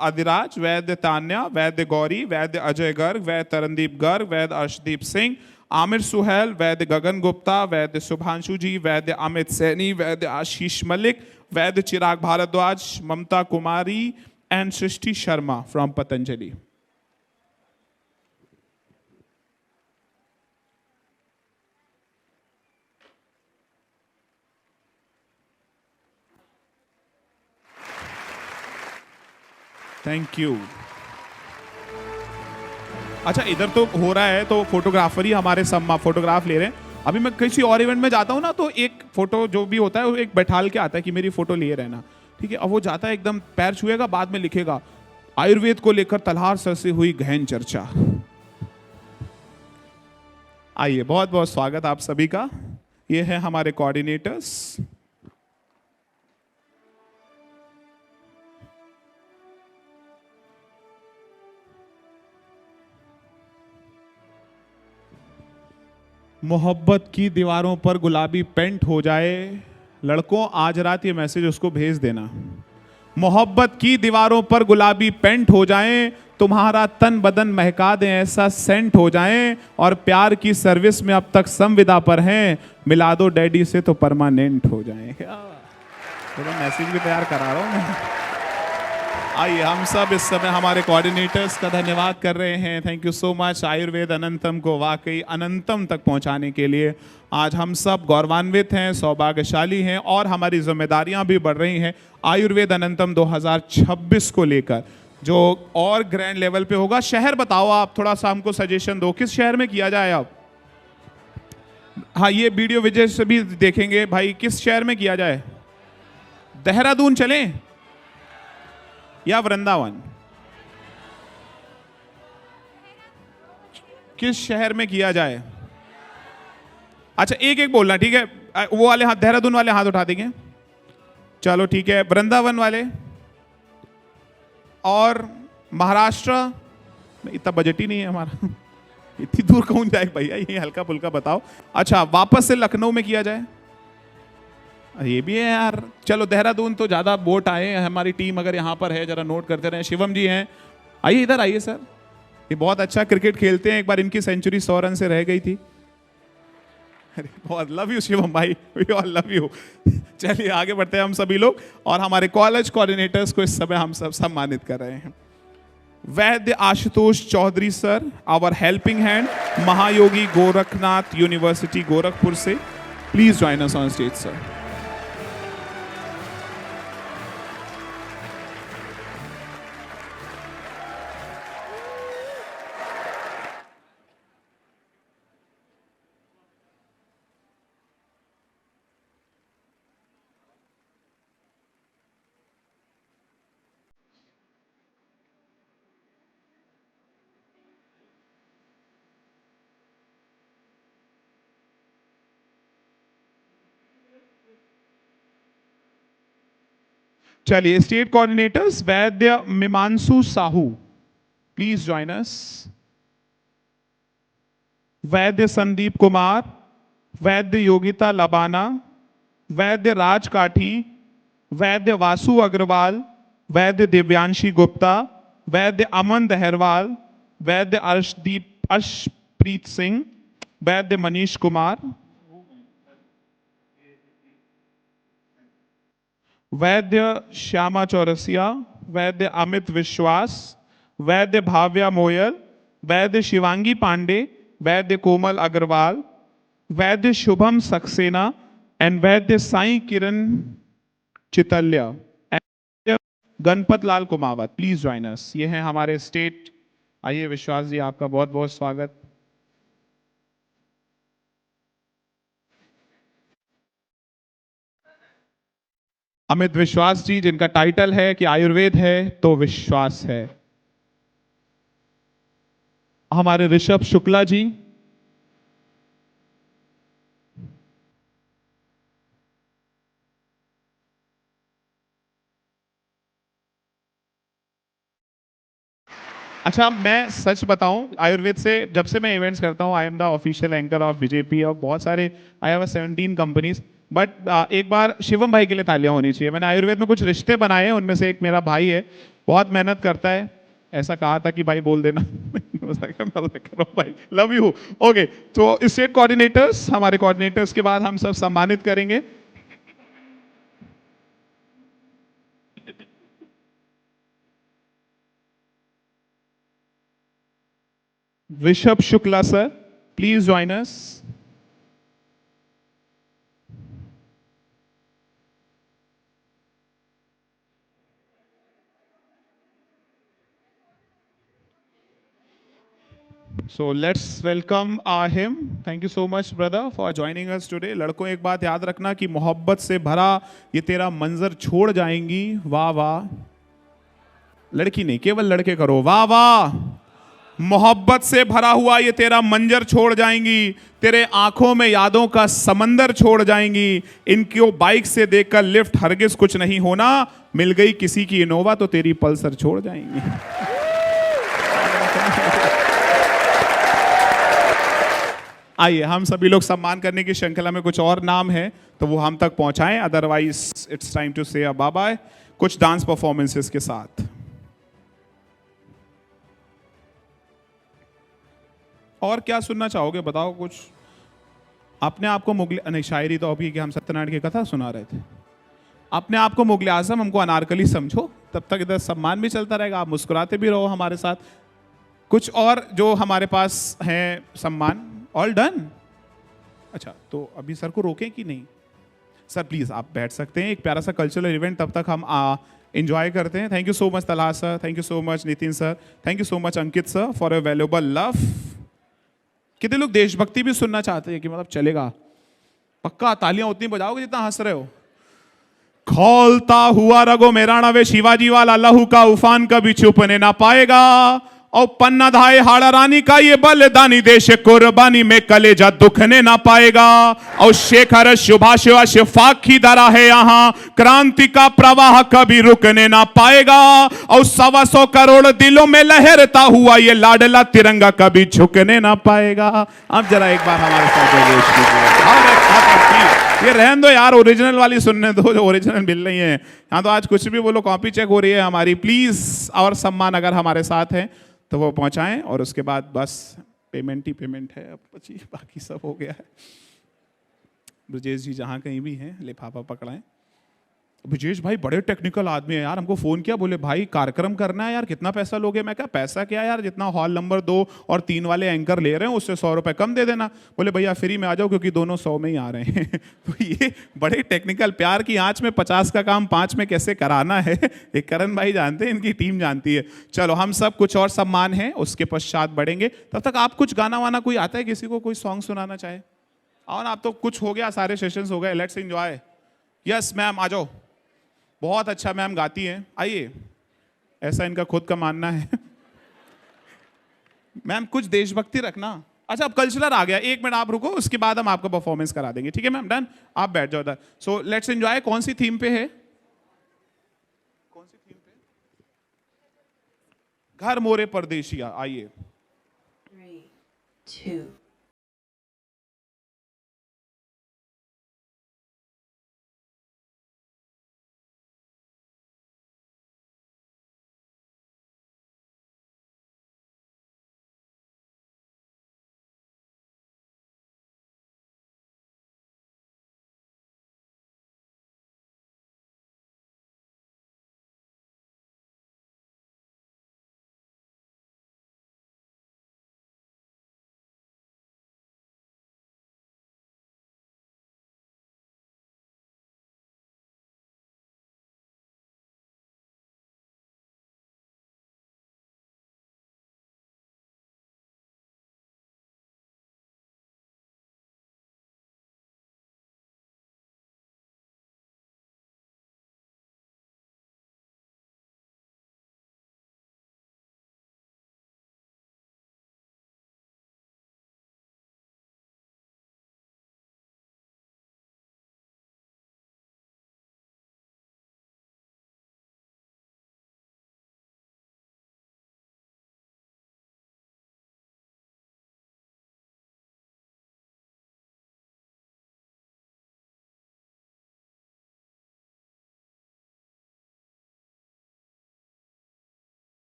अधिराज, वैद्य तान्या, वैद्य गौरी, वैद्य अजय गर्ग, वैद्य तरनदीप गर्ग, वैद्य अर्शदीप सिंह, आमिर सुहेल, वैद्य गगन गुप्ता, वैद्य शुभांशु जी, वैद्य अमित सैनी, वैद्य Ashish Malik, Vaidya Chirag Bhardwaj, Mamta Kumari and Srishti Sharma from Patanjali. Thank you. अच्छा, इधर तो हो रहा है तो फोटोग्राफर ही हमारे सम्मा फोटोग्राफ ले रहे हैं। अभी मैं किसी और इवेंट में जाता हूँ ना, तो एक फोटो जो भी होता है वो एक बैठाल के आता है कि मेरी फोटो लिए रहना, ठीक है। अब वो जाता है एकदम पैर छुएगा, बाद में लिखेगा आयुर्वेद को लेकर तलहार सर से हुई गहन चर्चा। आइए, बहुत बहुत स्वागत आप सभी का। ये है हमारे कोऑर्डिनेटर्स। मोहब्बत की दीवारों पर गुलाबी पेंट हो जाए, लड़कों आज रात ये मैसेज उसको भेज देना। मोहब्बत की दीवारों पर गुलाबी पेंट हो जाए, तुम्हारा तन बदन महका दें ऐसा सेंट हो जाए, और प्यार की सर्विस में अब तक संविदा पर हैं, मिला दो डैडी से तो परमानेंट हो जाए। तो मैसेज भी तैयार करा रहा हूं मैं। आइए, हम सब इस समय हमारे कोऑर्डिनेटर्स का धन्यवाद कर रहे हैं। Thank you so much Ayurveda Anantam को वाकई अनंतम तक पहुंचाने के लिए। आज हम सब गौरवान्वित हैं, सौभाग्यशाली हैं, और हमारी जिम्मेदारियां भी बढ़ रही हैं आयुर्वेद अनंतम 2026 को लेकर, जो और ग्रैंड लेवल पे होगा। शहर बताओ आप, थोड़ा सा हमको सजेशन दो, किस शहर में किया जाए अब? हाँ, ये वीडियो विजय से भी देखेंगे भाई, किस शहर में किया जाए? देहरादून चलें या वृंदावन? किस शहर में किया जाए? अच्छा, एक एक बोलना, ठीक है? वो वाले हाथ, देहरादून वाले हाथ उठा देंगे। चलो ठीक है, वृंदावन वाले, और महाराष्ट्र में इतना बजट ही नहीं है हमारा। इतनी दूर कौन जाए भैया, ये हल्का फुल्का बताओ। अच्छा, वापस से लखनऊ में किया जाए? ये भी है यार। चलो, देहरादून तो ज्यादा वोट आए हैं, हमारी टीम अगर यहाँ पर है जरा नोट करते रहे। शिवम जी हैं, आइए इधर आइए सर। ये बहुत अच्छा क्रिकेट खेलते हैं, एक बार इनकी सेंचुरी 100 रन से रह गई थी। अरे बहुत लव यू शिवम भाई, वी ऑल लव यू। चलिए आगे बढ़ते हैं हम सभी लोग, और हमारे कॉलेज कोऑर्डिनेटर्स को इस समय हम सब सम्मानित कर रहे हैं। Vaidya Ashutosh Chaudhary sir, our helping hand, Mahayogi Gorakhnath university Gorakhpur से, please join us on stage sir. चलिए, state coordinators Vaidya Mimanshu Sahu, please join us. Vaidya Sandeep Kumar, वैद्य योगिता लबाना, वैद्य राज काठी, वैद्य वासु अग्रवाल, वैद्य दिव्यांशी गुप्ता, वैद्य अमन दहरवाल, वैद्य अर्शप्रीत सिंह, वैद्य मनीष कुमार, वैद्य श्यामा चौरसिया, वैद्य अमित विश्वास, वैद्य भाव्या मोयल, वैद्य शिवांगी पांडे, वैद्य कोमल अग्रवाल, वैद्य Shubham Saxena, and Vaidya Sai Kiran Chitalya, and Ganpat Lal Kumawat, please join us. ये हैं हमारे स्टेट। आइए विश्वास जी, आपका बहुत बहुत स्वागत। अमित विश्वास जी, जिनका टाइटल है कि आयुर्वेद है तो विश्वास है। हमारे ऋषभ शुक्ला जी, अच्छा मैं सच बताऊं, आयुर्वेद से जब से मैं इवेंट्स करता हूं, I am the official anchor of BJP और बहुत सारे, आई हैव 17 कंपनीज, बट एक बार शिवम भाई के लिए तालियां होनी चाहिए। मैंने आयुर्वेद में कुछ रिश्ते बनाए हैं, उनमें से एक मेरा भाई है, बहुत मेहनत करता है। ऐसा कहा था कि भाई बोल देना। भाई लव यू। ओके, तो स्टेट कोऑर्डिनेटर्स, हमारे कोऑर्डिनेटर्स के बाद हम सब सम्मानित करेंगे। Rishabh Shukla sir, please join us. So let's welcome him. Thank you so much, brother, for joining us today. लड़कों, एक बात याद रखना कि मोहब्बत से भरा ये तेरा मंजर छोड़ जाएंगी। वाह वाह। लड़की नहीं, केवल लड़के करो। वाह वाह। मोहब्बत से भरा हुआ ये तेरा मंजर छोड़ जाएंगी, तेरे आंखों में यादों का समंदर छोड़ जाएंगी। इनको बाइक से देखकर लिफ्ट हरगिज कुछ नहीं होना, मिल गई किसी की इनोवा तो तेरी पल्सर छोड़ जाएंगी। आइए हम सभी लोग सम्मान करने की श्रृंखला में कुछ और नाम है तो वो हम तक पहुंचाएं, अदरवाइज इट्स टाइम टू से बाय बाय कुछ डांस परफॉर्मेंसेस के साथ। और क्या सुनना चाहोगे बताओ कुछ। अपने आप को मुगल नहीं, शायरी तो अभी कि हम सत्यनारायण की कथा सुना रहे थे। अपने आप को मुगल आजम, हमको अनारकली समझो, तब तक इधर सम्मान भी चलता रहेगा, आप मुस्कुराते भी रहो हमारे साथ। कुछ और जो हमारे पास हैं सम्मान, ऑल डन। अच्छा तो अभी सर को रोकें कि नहीं? सर प्लीज आप बैठ सकते हैं, एक प्यारा सा कल्चरल इवेंट तब तक हम एंजॉय करते हैं। थैंक यू सो मच तलाश sir, thank you so much Nitin sir, thank you so much Ankit sir for your valuable love. कितने लोग देशभक्ति भी सुनना चाहते हैं कि मतलब चलेगा? पक्का तालियां उतनी बजाओगे जितना हंस रहे हो। खोलता हुआ रगो मेरा नवे शिवाजी वाला लहू का उफान कभी छुपने ना पाएगा। और पन्ना धाए हाड़ा रानी का ये बलिदानी देश कुर्बानी में कलेजा दुखने ना पाएगा। और शेखर सुभाष शिफाक की दरा है यहाँ, क्रांति का प्रवाह कभी रुकने ना पाएगा। और 125 करोड़ दिलों में लहरता हुआ ये लाडला तिरंगा कभी झुकने ना पाएगा। अब जरा एक बार हमारे साथ ये रहन दो यार, ओरिजिनल वाली सुनने दो जो ओरिजिनल मिल रही है। यहाँ तो आज कुछ भी बोलो, कॉपी चेक हो रही है हमारी। प्लीज और सम्मान अगर हमारे साथ है तो वो पहुंचाएं, और उसके बाद बस पेमेंट ही पेमेंट है, अब बची बाकी सब हो गया है। ब्रजेश जी जहां कहीं भी हैं लिफाफा पकड़ाएं। ब्रजेश भाई बड़े टेक्निकल आदमी है यार, हमको फोन किया, बोले भाई कार्यक्रम करना है यार, कितना पैसा लोगे? मैं कहा पैसा क्या यार, जितना हॉल नंबर 2 और 3 वाले एंकर ले रहे हैं उससे 100 रुपए कम दे देना। बोले भैया फ्री में आ जाओ क्योंकि दोनों 100 में ही आ रहे हैं। तो ये बड़े टेक्निकल, प्यार की आंच में 50 का काम 5 में कैसे कराना है एक करण भाई जानते हैं, इनकी टीम जानती है। चलो हम सब कुछ और सम्मान है उसके पश्चात बढ़ेंगे। तब तक आप कुछ गाना वाना कोई आता है किसी को, कोई सॉन्ग सुनाना चाहे? और आप तो कुछ हो गया, सारे सेशंस हो गए, लेट्स एंजॉय। यस मैम आ जाओ, बहुत अच्छा मैम गाती हैं, आइए। ऐसा इनका खुद का मानना है। मैम कुछ देशभक्ति रखना। अच्छा अब कल्चरल आ गया, 1 मिनट आप रुको, उसके बाद हम आपको परफॉर्मेंस करा देंगे, ठीक है मैम? डन, आप बैठ जाओ इधर। So let's enjoy. कौन सी थीम पे है? कौन सी थीम पे? घर मोरे परदेशिया। आइए। 3, 2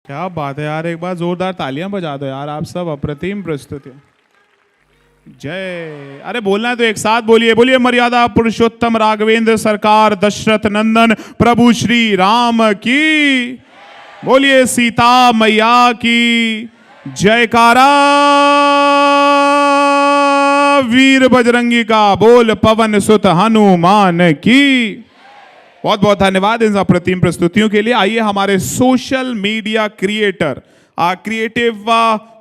क्या बात है यार, एक बार जोरदार तालियां बजा दो यार, आप सब अप्रतिम प्रस्तुति। जय, अरे बोलना है तो एक साथ बोलिए, बोलिए मर्यादा पुरुषोत्तम राघवेंद्र सरकार दशरथ नंदन प्रभु श्री राम की, बोलिए सीता मैया की जयकारा, वीर बजरंगी का बोल, पवन सुत हनुमान की। बहुत बहुत धन्यवाद इन अप्रतिम प्रस्तुतियों के लिए। आइए हमारे social media creator, creative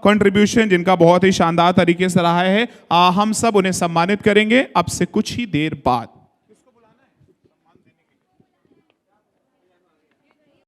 contribution जिनका बहुत ही शानदार तरीके से रहा है, हम सब उन्हें सम्मानित करेंगे अब से कुछ ही देर बाद।